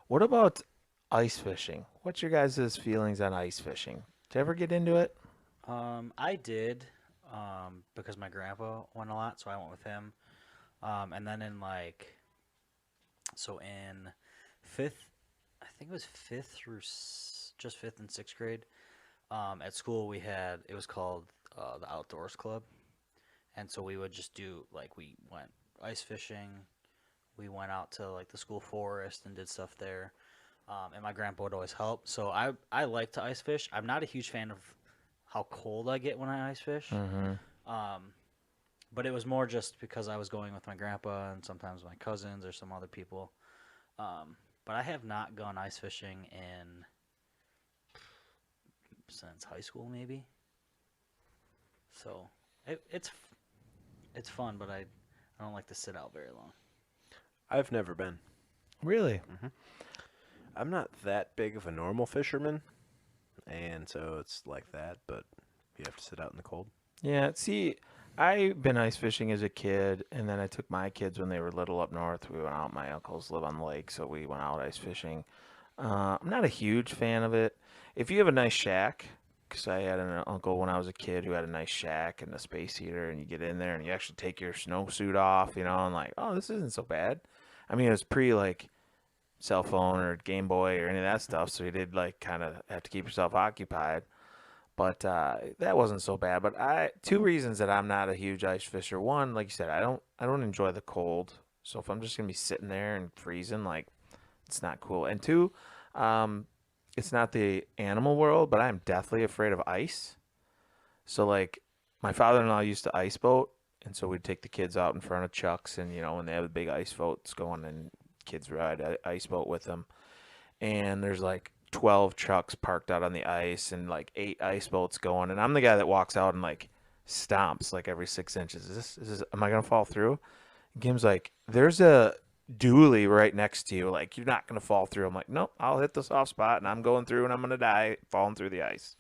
What about ice fishing? What's your guys' feelings on ice fishing? Did you ever get into it? I did, because my grandpa went a lot, so I went with him. And then in fifth, I think it was fifth through just fifth and sixth grade, at school it was called the Outdoors Club. And so we would just do, like, we went ice fishing. We went out to, like, the school forest and did stuff there. And my grandpa would always help. So I like to ice fish. I'm not a huge fan of how cold I get when I ice fish. Mm-hmm. But it was more just because I was going with my grandpa and sometimes my cousins or some other people. But I have not gone ice fishing since high school, maybe. So it's fun, but I don't like to sit out very long. I've never been. Really? I'm not that big of a normal fisherman, and so it's like that, but you have to sit out in the cold. Yeah. See, I've been ice fishing as a kid, and then I took my kids when they were little up north. We went out. My uncles live on the lake, so we went out ice fishing. I'm not a huge fan of it. If you have a nice shack, because I had an uncle when I was a kid who had a nice shack and a space heater, and you get in there and you actually take your snowsuit off, and like, oh, this isn't so bad. I mean, it was pre like cell phone or Game Boy or any of that stuff, so you did like kind of have to keep yourself occupied. But that wasn't so bad. But two reasons that I'm not a huge ice fisher. One, like you said, I don't enjoy the cold. So if I'm just gonna be sitting there and freezing, like it's not cool. And two, um, it's not the animal world, but I'm deathly afraid of ice. So like my father-in-law used to ice boat, and so we'd take the kids out in front of Chuck's, and when they have the big ice boats going, and kids ride a ice boat with them, and there's like 12 trucks parked out on the ice and like 8 ice boats going, and I'm the guy that walks out and like stomps like every 6 inches. Is this am I gonna fall through? Kim's like, there's a dually right next to you, like you're not gonna fall through. I'm like, nope, I'll hit the soft spot and I'm going through and I'm gonna die falling through the ice.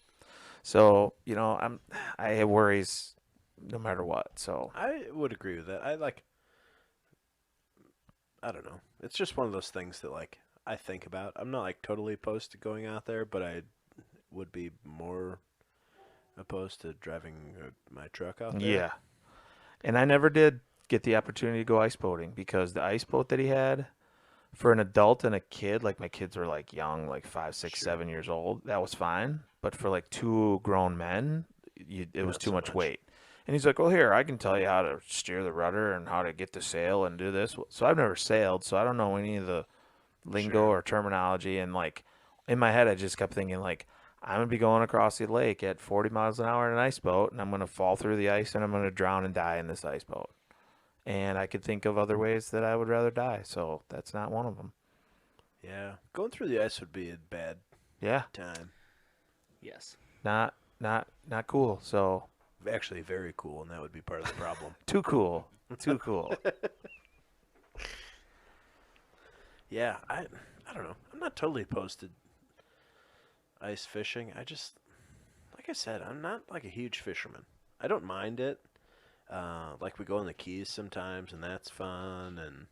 So I have worries no matter what. So I would agree with that. I don't know. It's just one of those things that like I think about. I'm not like totally opposed to going out there, but I would be more opposed to driving my truck out there. yeah, and I never did get the opportunity to go ice boating because the ice boat that he had for an adult and a kid, like my kids were like young, like 5, 6, Sure. 7 years old, that was fine. But for like two grown men, it was Not too so much much. weight. And he's like, "Well, here, I can tell you how to steer the rudder and how to get the sail and do this." So I've never sailed, so I don't know any of the lingo Sure. or terminology. And like in my head, I just kept thinking like, I'm gonna be going across the lake at 40 miles an hour in an ice boat, and I'm gonna fall through the ice, and I'm gonna drown and die in this ice boat. And I could think of other ways that I would rather die, so that's not one of them. Yeah, going through the ice would be a bad Yeah, time. Yes. not cool. So Actually, very cool, and that would be part of the problem. too cool, too cool. Yeah, I don't know. I'm not totally opposed to ice fishing. I just, like I said, I'm not like a huge fisherman. I don't mind it. Like we go in the Keys sometimes, and that's fun. And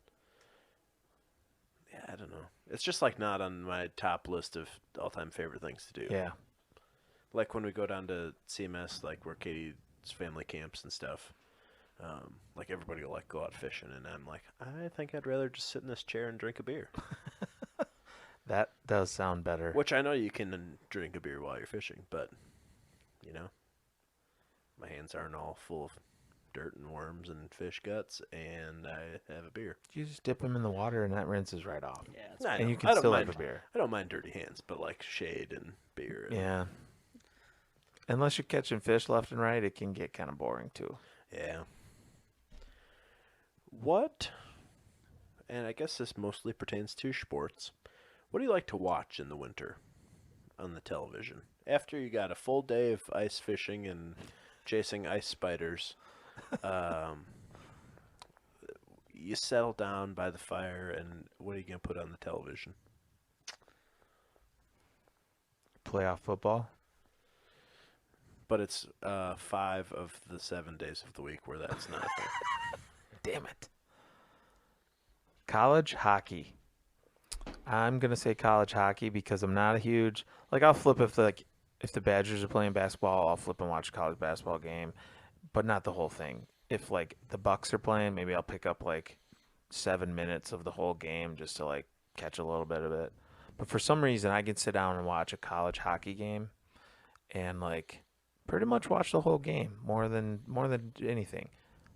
yeah, I don't know. It's just like not on my top list of all-time favorite things to do. Yeah, Like when we go down to CMS, like where Katie's family camps and stuff. Like everybody will like go out fishing, and I'm like, I think I'd rather just sit in this chair and drink a beer. that does sound better. Which I know you can drink a beer while you're fishing, but you know, my hands aren't all full of dirt and worms and fish guts, and I have a beer. You just dip them in the water, and that rinses right off. Yeah. It's I And know. you I can don't still mind. have a beer. I don't mind dirty hands, but like shade and beer. And, Yeah. Unless you're catching fish left and right, it can get kind of boring too. yeah. What? And I guess this mostly pertains to sports. What do you like to watch in the winter on the television? After you got a full day of ice fishing and chasing ice spiders, um, you settle down by the fire, and what are you going to put on the television? Playoff football. But it's 5 of the 7 days of the week where that's not a thing. Damn it. College hockey. I'm gonna say college hockey because I'm not a huge like I'll flip if the Badgers are playing basketball, I'll flip and watch a college basketball game, but not the whole thing. If like the Bucks are playing, maybe I'll pick up like 7 minutes of the whole game just to like catch a little bit of it. But for some reason I can sit down and watch a college hockey game and like pretty much watch the whole game more than anything.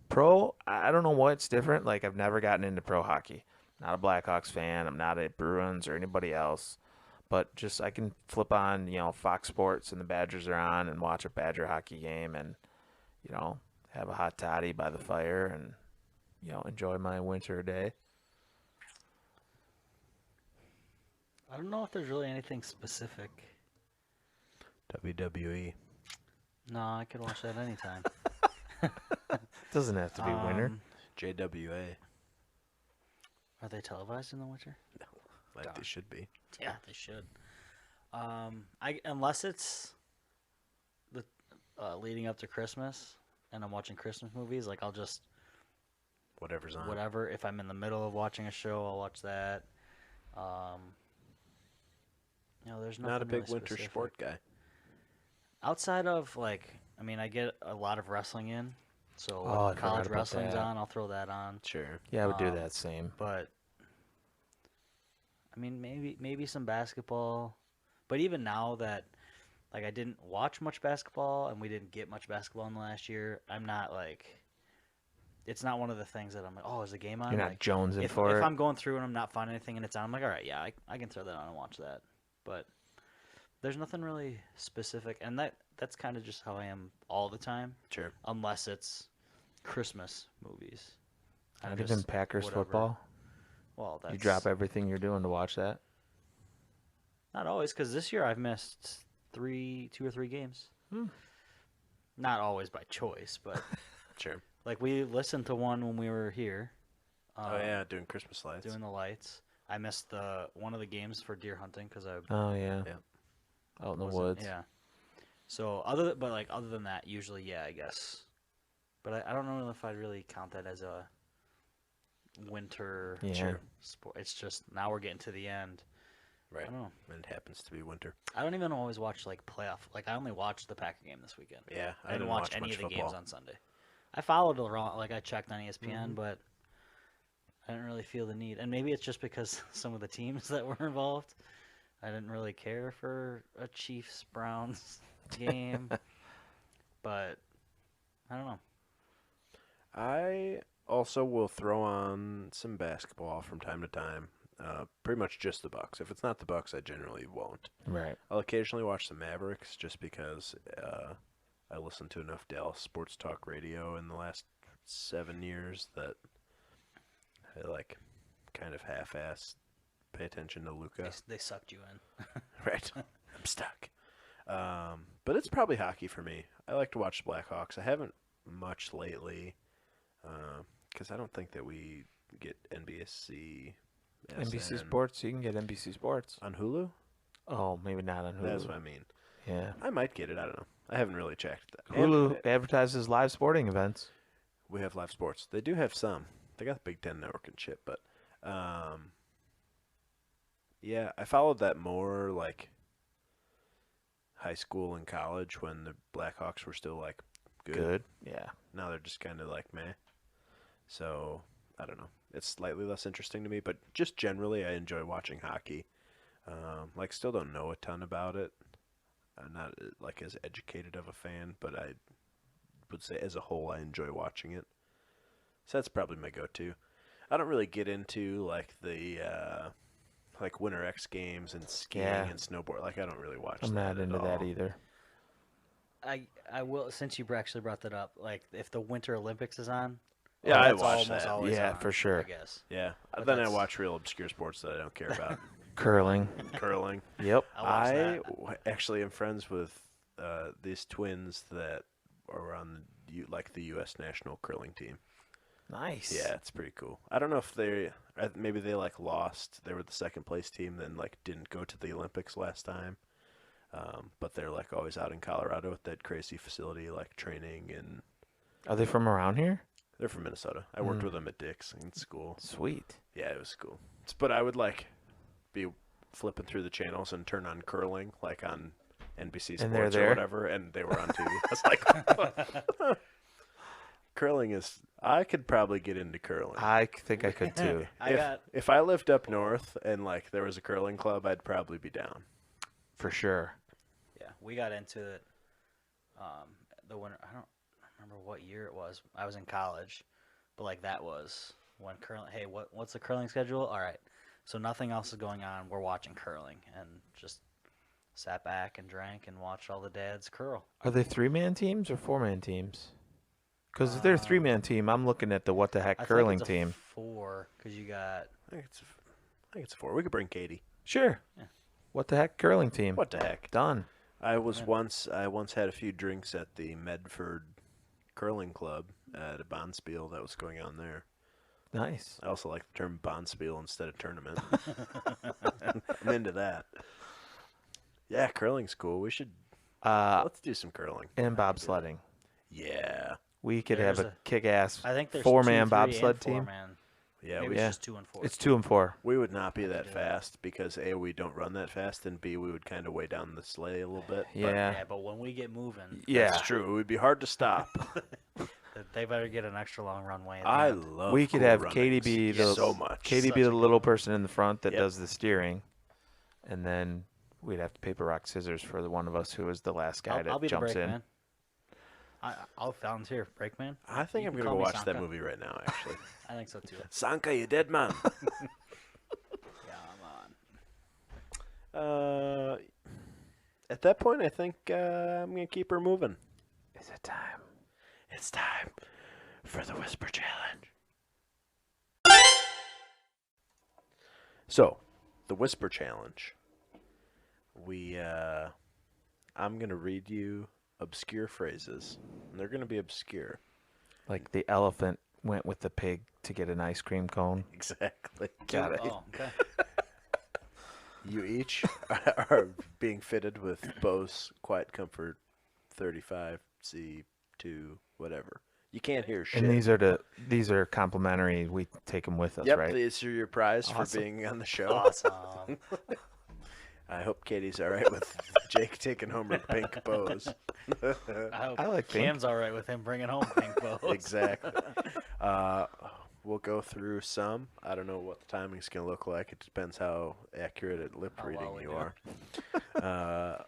Pro, I don't know what's different. Like I've never gotten into pro hockey. Not a Blackhawks fan. I'm not a Bruins or anybody else. But just I can flip on, Fox Sports and the Badgers are on and watch a Badger hockey game and, have a hot toddy by the fire and, enjoy my winter day. I don't know if there's really anything specific. WWE. No, I could watch that anytime. Doesn't have to be winter. JWA. Are they televised in the winter? Like they Darn. should be. Yeah, they should. Unless it's the leading up to Christmas, and I'm watching Christmas movies, like I'll just Whatever's on. whatever. If I'm in the middle of watching a show, I'll watch that. There's nothing Not a big really winter specific. sport guy. Outside of I get a lot of wrestling in. So Oh, I when forgot college about wrestling's that. on, I'll throw that on. Sure. Yeah, I would do Um, that same. But maybe some basketball. But even now that I didn't watch much basketball and we didn't get much basketball in the last year, I'm not it's not one of the things that I'm like, oh, is the game on? You're not jonesing if for it. I'm going through and I'm not finding anything and it's on, I'm like, all right, yeah, I can throw that on and watch that. But there's nothing really specific, and that's kind of just how I am all the time, Sure. unless it's Christmas movies. I'm Not just even Packers whatever. football. Well, that's You drop everything you're doing to watch that. not always, because this year I've missed 2 or 3 games. Not always by choice, but Sure. we listened to one when we were here. Oh yeah, doing Christmas lights. Doing the lights. I missed one of the games for deer hunting because I Oh yeah. Yeah. Out in the wasn't- woods. Yeah. So other than that, usually I guess. But I don't know if I'd really count that as a winter Yeah. sport. It's just now we're getting to the end. Right. I don't know. And it happens to be winter. I don't even always watch playoff. I only watched the Packer game this weekend. Yeah. I didn't watch any much of the football. games on Sunday. I followed along, I checked on ESPN, Mm-hmm. but I didn't really feel the need. And maybe it's just because some of the teams that were involved, I didn't really care for a Chiefs Browns game. But I don't know. I also will throw on some basketball from time to time. Pretty much just the Bucks. If it's not the Bucks, I generally won't. Right. I'll occasionally watch the Mavericks just because I listened to enough Dallas sports talk radio in the last 7 years that I kind of half-ass pay attention to Luca. They sucked you in. Right. I'm stuck. But it's probably hockey for me. I like to watch the Blackhawks. I haven't much lately because I don't think that we get NBC NBC Sports. You can get NBC Sports. on Hulu. Oh, maybe not on Hulu. That's what I mean. Yeah. I might get it. I don't know. I haven't really checked. Hulu And advertises live sporting events. we have live sports. They do have some. They got the Big Ten Network and shit, but yeah, I followed that more high school and college when the Blackhawks were still good. Yeah. Now they're just kind of meh. So I don't know. It's slightly less interesting to me, but just generally, I enjoy watching hockey. Still don't know a ton about it. I'm not as educated of a fan, but I would say as a whole, I enjoy watching it. So that's probably my go-to. I don't really get into the Winter X Games and skiing Yeah. and snowboard. I don't really watch. I'm not that into at that all. either. I will, since you actually brought that up, if the Winter Olympics is on. Yeah, I that's watch almost that. always Yeah, on, for sure. I guess. Yeah. But Then I that's- watch real obscure sports that I don't care about. Curling. Curling. Yep. I watch that. Actually am friends with these twins that are on the U.S. national curling team. Nice. Yeah, it's pretty cool. I don't know if maybe they lost. They were the second place team, then didn't go to the Olympics last time. But they're always out in Colorado at that crazy facility, training, and Are they from around here? they're from Minnesota. I worked with them at Dick's in school. Sweet. Yeah, it was cool. But I would be flipping through the channels and turn on curling, on NBC And they're Sports or there? whatever, and they were on TV. I was curling is. I could probably get into curling. I think I could too. If I lived up north and there was a curling club, I'd probably be down. For sure. Yeah, we got into it. The winter. I don't remember what year it was. I was in college, but that was when curling. Hey, what's the curling schedule? All right, so nothing else is going on. We're watching curling and just sat back and drank and watched all the dads curl. Are they 3-man teams or 4-man teams? Because if they're a 3-man team, I'm looking at the what the heck I curling think it's a team. 4 because you got. I think it's a 4. We could bring Katie. Sure. Yeah. What the heck curling team? What the heck? Done. I once had a few drinks at the Medford Curling Club at a Bonspiel that was going on there. Nice. I also like the term Bonspiel instead of tournament. I'm into that. Yeah, curling's cool. We should Uh, let's do some curling. and bobsledding. Yeah. We could have There's a kick-ass I think there's 4-man 2, 3, bobsled and team. 4-man. Yeah, Maybe we it's just 2 and 4. It's 2 and 4. we would not be that do that. fast because A, we don't run that fast, and B, we would kind of weigh down the sleigh a little bit. Yeah. Yeah, but when we get moving, Yeah. That's true. It would be hard to stop. they better get an extra long runway. At the I end. love We could cool have runnings Katie be the so much. Katie Such be a the good little one. person in the front that Yep. does the steering, and then we'd have to paper rock scissors for the one of us who is the last guy I'll that be the jumps brake in. man. I'll volunteer, brake man. I think You I'm can going to call go me watch that Sanka. movie right now, actually. I think so too. Sanka, you dead man. Yeah, I'm on. At that point, I think I'm going to keep her moving. Is it time? It's time for the Whisper Challenge. So, the Whisper Challenge. I'm going to read you obscure phrases, and they're going to be obscure. Like the elephant went with the pig to get an ice cream cone. Exactly. Got it. Oh, okay. You each are being fitted with Bose Quiet Comfort 35C2 whatever. You can't hear shit. And these are complimentary. We take them with us, Yep, right? these are your prize for Awesome. being on the show. Awesome. I hope Katie's all right with Jake taking home her pink Bose. I hope I like pink. Cam's all right with him bringing home pink bows. Exactly. We'll go through some. I don't know what the timing's going to look like. It depends how accurate at lip How reading well we you do. are.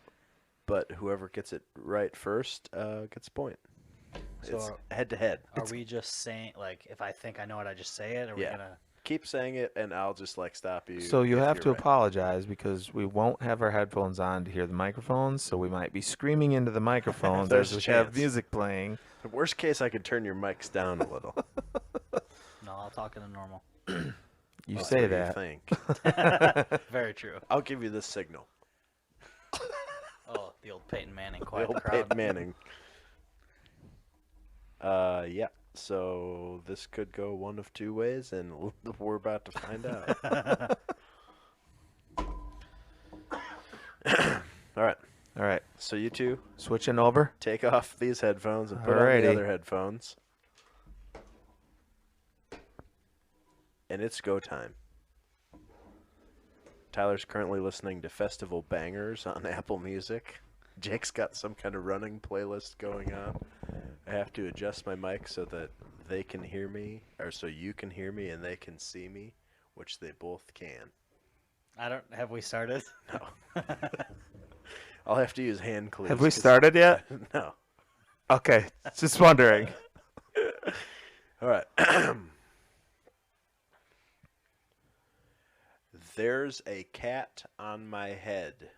But whoever gets it right first gets a point. So It's head to head. Are we just saying, like, if I think I know it, I just say it? Or are we Yeah. going to. Keep saying it, and I'll just stop you. So you if have you're to right. apologize because we won't have our headphones on to hear the microphones, so we might be screaming into the microphones There's as a we have chance. music playing. The worst case, I could turn your mics down a little. No, I'll talk in a normal. You That's say what that. You think. Very true. I'll give you this signal. Oh, the old Peyton Manning The quiet old crowd. Peyton Manning. Yeah. So this could go one of two ways, and we're about to find out. All right. All right, So you two switching over. take off these headphones and put on Alrighty. the other headphones. And it's go time. Tyler's currently listening to Festival Bangers on Apple Music. Jake's got some kind of running playlist going on. I have to adjust my mic so that they can hear me, or so you can hear me and they can see me, which they both can. Have we started? No. I'll have to use hand clues. Have we 'cause- started yet? No. Okay, just wondering. All right. There's a cat on my head.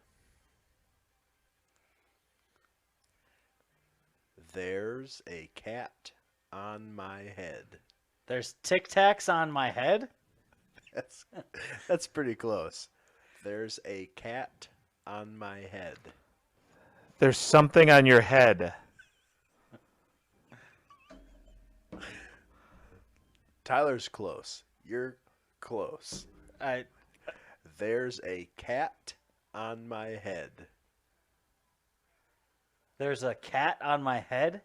There's a cat on my head. There's Tic Tacs on my head? That's pretty close. There's a cat on my head. There's something on your head. Tyler's close. You're close. There's a cat on my head. There's a cat on my head?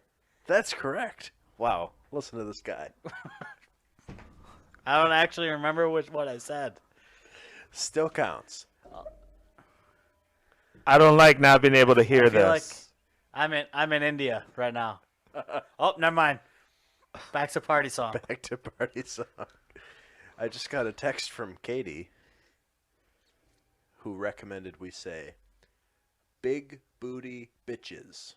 That's correct. Wow. Listen to this guy. I don't actually remember what I said. Still counts. I don't like not being able to hear I feel like this. I'm in India right now. Oh, never mind. Back to party song. Back to party song. I just got a text from Katie who recommended we say big booty bitches.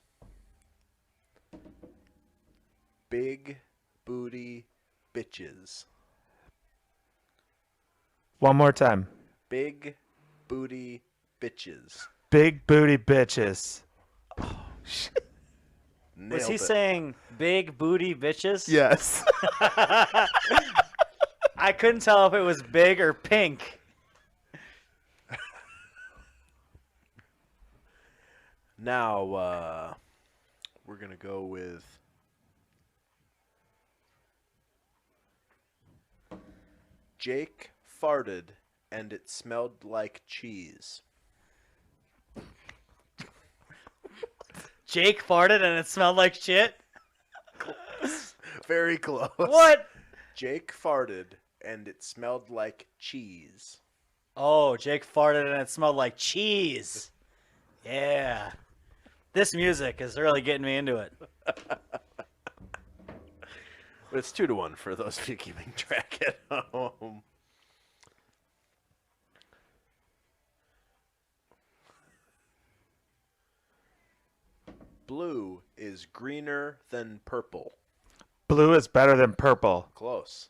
Big booty bitches. One more time. Big booty bitches. Big booty bitches. Nailed Was he it. saying big booty bitches? Yes. I couldn't tell if it was big or pink. Now, we're going to go with Jake farted and it smelled like cheese. Jake farted and it smelled like shit. Very close. What? Jake farted and it smelled like cheese. Oh, Jake farted and it smelled like cheese. Yeah. This music is really getting me into it. It's 2-1 for those of you keeping track at home. Blue is greener than purple. Blue is better than purple. Close.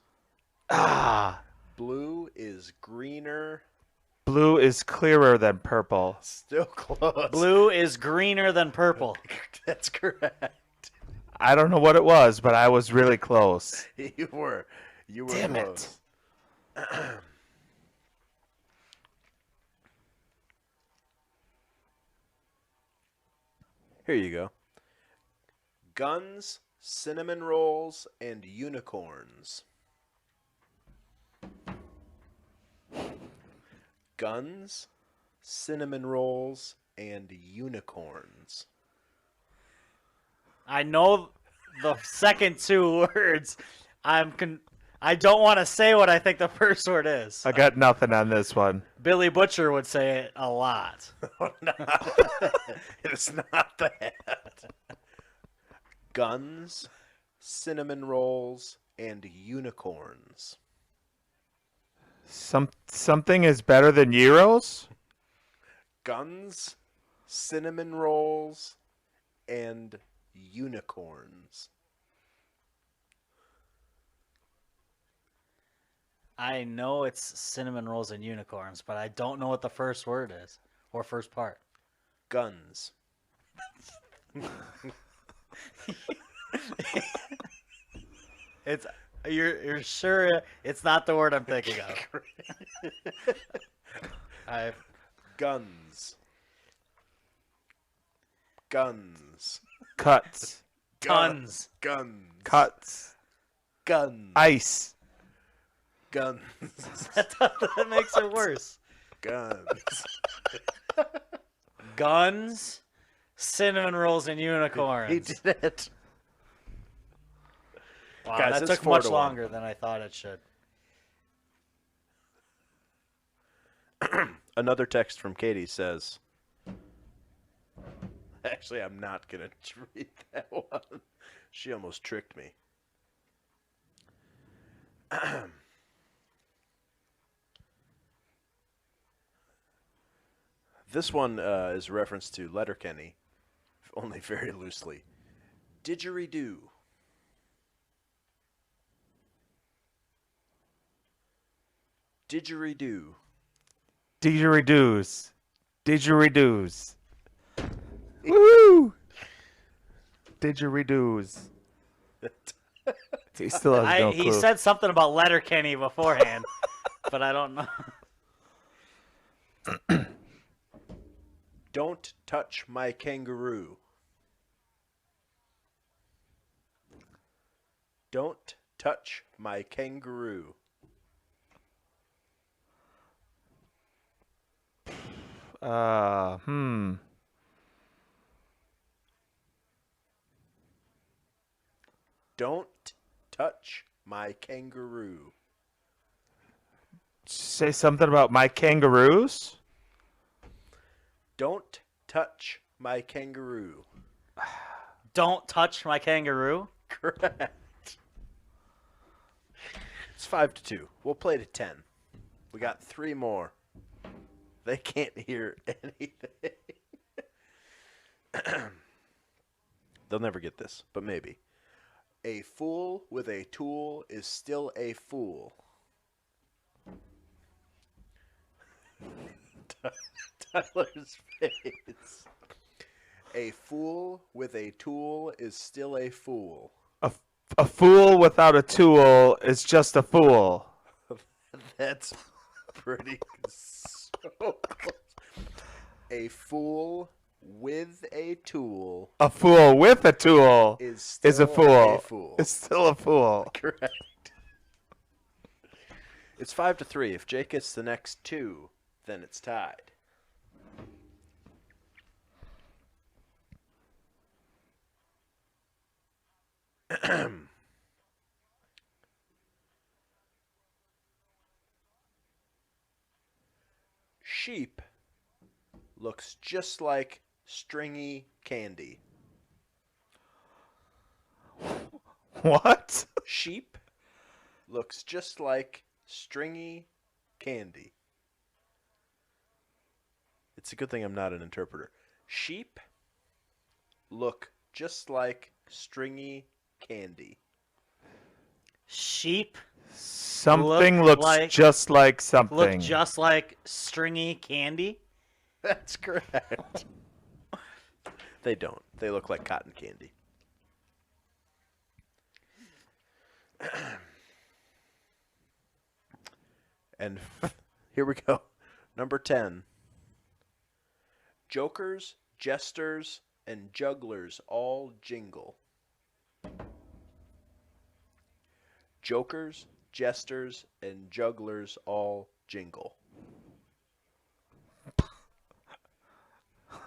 Ah. Blue is greener. Blue is clearer than purple. Still close. Blue is greener than purple. That's correct. I don't know what it was, but I was really close. You were Damn it. close. Here you go. Guns, cinnamon rolls, and unicorns. Guns, cinnamon rolls, and unicorns. I know the second two words. I don't want to say what I think the first word is. I got nothing on this one. Billy Butcher would say it a lot. Oh, no. It's not that. Guns, cinnamon rolls, and unicorns. Something is better than euros? Guns, cinnamon rolls, and unicorns. I know it's cinnamon rolls and unicorns, but I don't know what the first word is or first part. Guns. It's you're sure it's not the word I'm thinking of. Guns. Guns. Cuts. Tons. Guns. Cuts. Guns. Ice. Guns. That makes it worse. Guns. Guns, cinnamon rolls, and unicorns. He did it. Wow, Guys, that it's took 4-1. much longer than I thought it should. Another text from Katie says, actually, I'm not going to read that one. She almost tricked me. This one is a reference to Letterkenny, only very loosely. Didgeridoo. Didgeridoo. Didgeridoos. Didgeridoos. Woo! Didgeridoos. He still has no clue. He said something about Letterkenny beforehand, but I don't know. Don't touch my kangaroo. Don't touch my kangaroo. Don't touch my kangaroo. Say something about my kangaroos? Don't touch my kangaroo. Don't touch my kangaroo. Correct. It's 5-2. We'll play to 10. We got 3 more. They can't hear anything. They'll never get this, but maybe. A fool with a tool is still a fool. Tyler's face. A fool with a tool is still a fool. A fool without a tool is just a fool. That's pretty so close. A fool with a tool A fool with a tool is still is a fool. a fool. Is still a fool. Correct. It's 5-3. If Jake gets the next 2, then it's tied. sheep looks just like stringy candy. What? Sheep looks just like stringy candy. It's a good thing I'm not an interpreter. Sheep look just like stringy candy. Sheep Something Look looks like- just like something. look just like stringy candy. That's correct. They don't. They look like cotton candy. And here we go. Number 10. Jokers, jesters, and jugglers all jingle. Jokers, jesters, and jugglers all jingle.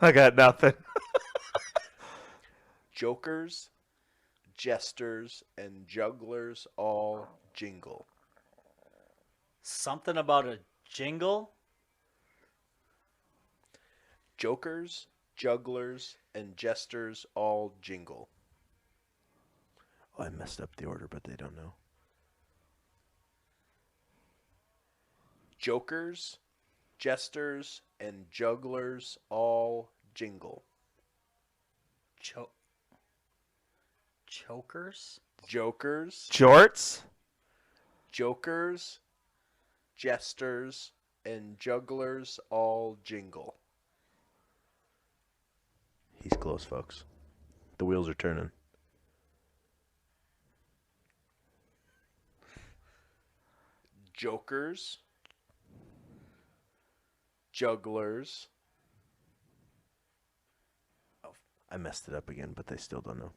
I got nothing. Jokers, jesters, and jugglers all jingle. Something about a jingle. Jokers, jugglers, and jesters all jingle. Oh, I messed up the order, but they don't know. Jokers, jesters, and jugglers all jingle. Chokers. Jokers, Jorts? jokers, jesters, and jugglers all jingle. He's close, folks. The wheels are turning. Jokers, jugglers. Oh, I messed it up again, but they still don't know.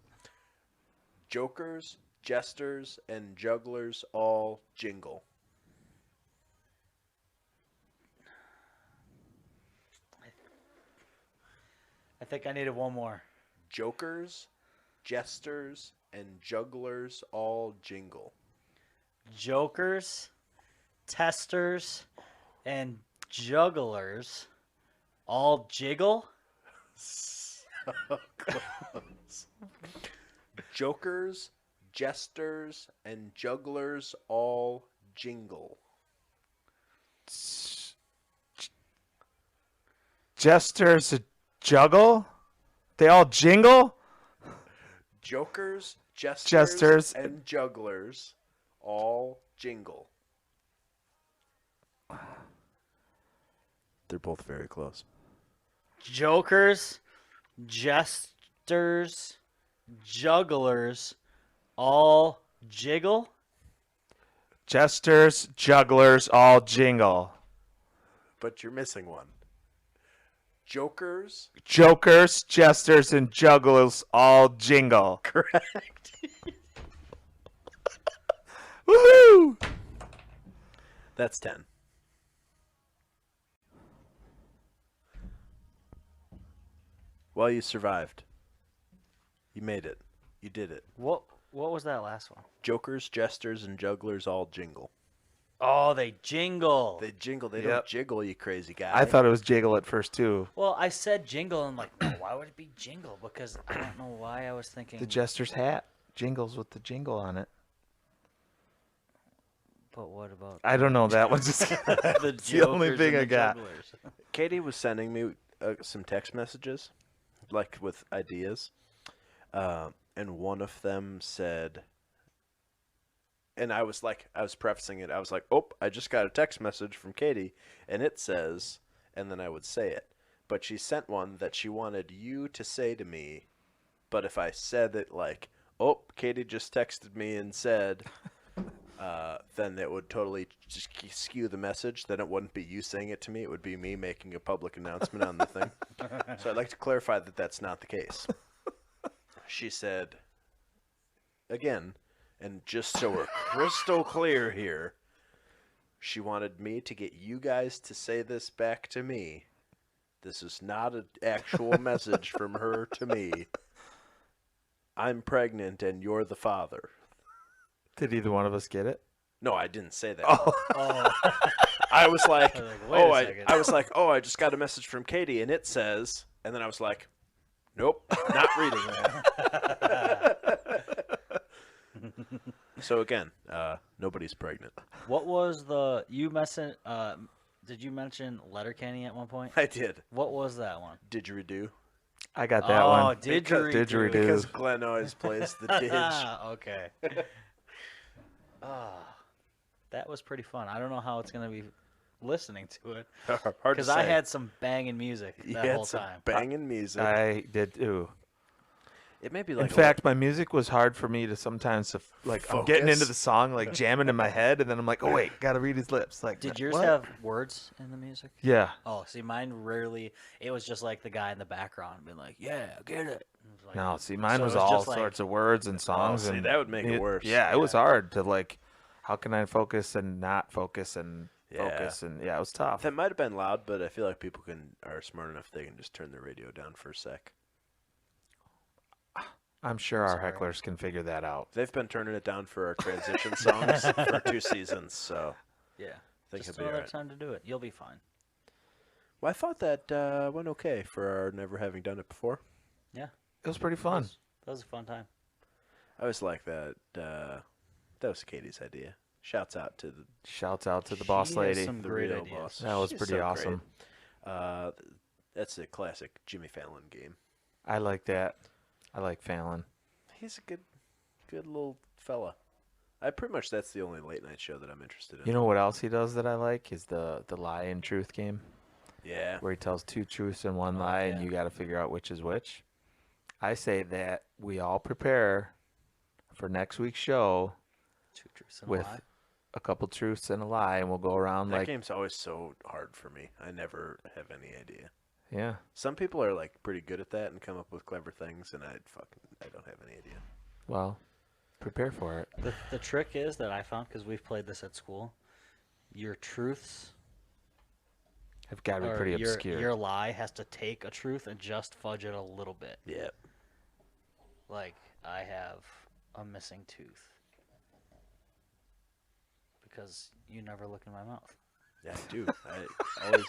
Jokers, jesters, and jugglers all jingle. I think I needed one more. Jokers, jesters, and jugglers all jingle. Jokers, testers, and jugglers all jiggle. So close. Jokers, jesters, and jugglers all jingle. Jesters juggle? They all jingle? Jokers, jesters, Jesters. and jugglers all jingle. They're both very close. Jokers, jesters, jugglers all jiggle. Jesters, jugglers, all jingle. But you're missing one. Jokers. Jokers, jesters, and jugglers all jingle. Correct. Woohoo! That's 10. Well, you survived. You made it. You did it. What was that last one? Jokers, jesters, and jugglers all jingle. Oh, they jingle. They jingle. They Yep. don't jiggle, you crazy guy. I thought it was jiggle at first, too. Well, I said jingle and like, no, why would it be jingle? Because I don't know why I was thinking. The jester's hat jingles with the jingle on it. But what about I don't know. That one's just the the only jokers thing and I the got. jugglers? Katie was sending me some text messages, like with ideas, and one of them said, and I was prefacing it. I was like, "Oh, I just got a text message from Katie, and it says," and then I would say it. But she sent one that she wanted you to say to me, but if I said it like, "Oh, Katie just texted me and said," then it would totally just skew the message. Then it wouldn't be you saying it to me. It would be me making a public announcement on the thing. So I'd like to clarify that that's not the case. She said, again, and just so we're crystal clear here, she wanted me to get you guys to say this back to me. This is not an actual message from her to me. I'm pregnant and you're the father. Did either one of us get it? No, I didn't say that. Oh. Oh, I was like, I was like, wait a second. I was like, oh, I just got a message from Katie, and it says, and then I was like, nope, not reading that. So again, nobody's pregnant. What was you mentioned? Did you mention Letterkenny at one point? I did. What was that one? Didgeridoo. I got that one. Didgeridoo. Didgeridoo. Because Glenn always plays the didge. Okay. That was pretty fun. I don't know how it's gonna be listening to it Hard to because I say. had some banging music You that had whole some time. banging music. I did too. It may be In like fact, my music was hard for me to sometimes like I'm getting Focus. into the song, like jamming in my head, and then I'm like, oh wait, gotta read his lips. Like, Did yours what? have words in the music? Yeah. Oh, see, mine rarely. It was just like the guy in the background being like, "Yeah, get it." And it was like, No, see, mine So was it was all just like- sorts of words and songs. see, and that would make it worse. Yeah, it was Yeah. hard to like, how can I focus and not focus and Yeah. focus? And yeah, it was tough. that might have been loud, but I feel like people are smart enough they can just turn their radio down for a sec. I'm sure our Sorry. hecklers can figure that out. They've been turning it down for our transition songs for 2 seasons, so yeah, I think just it'll be another alright. time to do it. You'll be fine. Well, I thought that went okay for our never having done it before. It was pretty fun. That was a fun time. I always like that. That was Katie's idea. Shouts out to Shouts out to the boss She has lady. some the great real ideas. boss. That was She's pretty so great. awesome. That's a classic Jimmy Fallon game. I like that. I like Fallon. He's a good little fella. Pretty much that's the only late night show that I'm interested in. You know what else he does that I like is the lie and truth game, Yeah. where he tells 2 truths and 1 lie, and yeah. you got to figure out which is which. I say that we all prepare for next week's show 2 truths and a with lie. a couple truths and a lie, and we'll go around That like, game's always so hard for me. I never have any idea. yeah. Some people are like pretty good at that and come up with clever things, and I don't have any idea. Well, prepare for it. The trick is that I found because we've played this at school. Your truths I've got to be or pretty your, obscure. your lie has to take a truth and just fudge it a little bit. Yeah. Like I have a missing tooth because you never look in my mouth. Yeah, I do. I always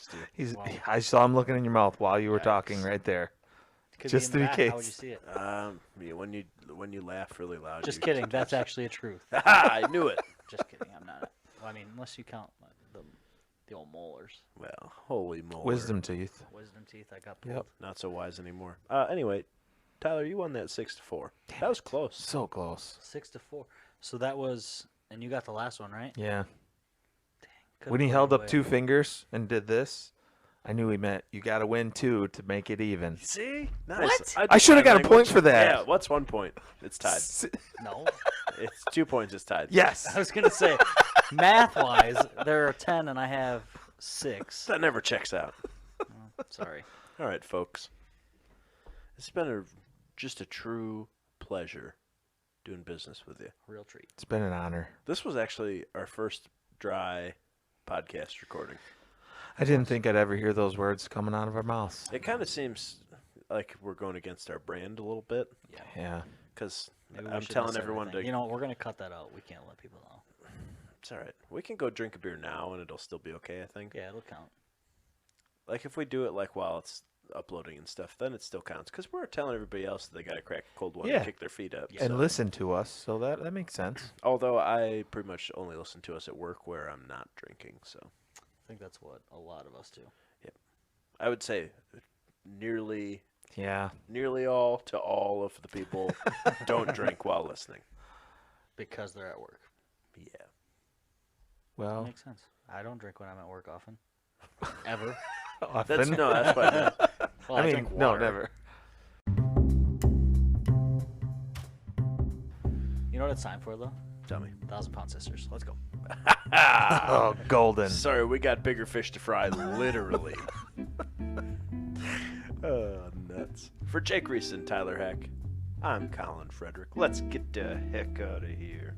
do. Wow. I saw him looking in your mouth while you were Yeah, talking right there. Could Just be in the in back. How would you case. see it? Yeah, when you laugh really loud. Just you- kidding. That's actually a truth. I knew it. Just kidding. I'm not. Well, I mean, unless you count the old molars, Well, holy moly. Wisdom teeth. wisdom teeth. I got pulled. Yep. Not so wise anymore. Anyway, Tyler, you won that 6-4. That was close. So close. 6-4. So that was, and you got the last one right. Yeah. Could've When he put it held up away. 2 fingers and did this, I knew he meant you got to win 2 to make it even. See? Nice. What? I should have got a language. point for that. Yeah, what's 1 point? It's tied. No, It's 2 points. It's tied. Yes. I was gonna say, math-wise, there are 10 and I have 6. That never checks out. Sorry. All right, folks. It's been just a true pleasure doing business with you. Real treat. It's been an honor. This was actually our first dry podcast recording. I didn't think I'd ever hear those words coming out of our mouths. It kind of seems like we're going against our brand a little bit Yeah. because Maybe we I'm shouldn't have telling said everyone anything. to. You know, we're gonna cut that out. We can't let people know. It's all right. We can go drink a beer now and it'll still be okay, I think. Yeah, it'll count. Like if we do it like while it's uploading and stuff, then it still counts because we're telling everybody else that they got to crack a cold one Yeah. and kick their feet up. And so. listen to us, so that makes sense. Although I pretty much only listen to us at work where I'm not drinking, so I think that's what a lot of us do. I would say nearly Yeah. all to all of the people don't drink while listening. Because they're at work. Yeah. Well, Makes sense. I don't drink when I'm at work often. Ever. often. That's what I meant. Well, I mean, drink no, water. never. You know what it's time for, though? Tell me. 1,000-pound sisters. Let's go. Oh, golden. Sorry, we got bigger fish to fry, literally. Nuts. For Jake Reese and Tyler Heck, I'm Colin Frederick. Let's get the heck out of here.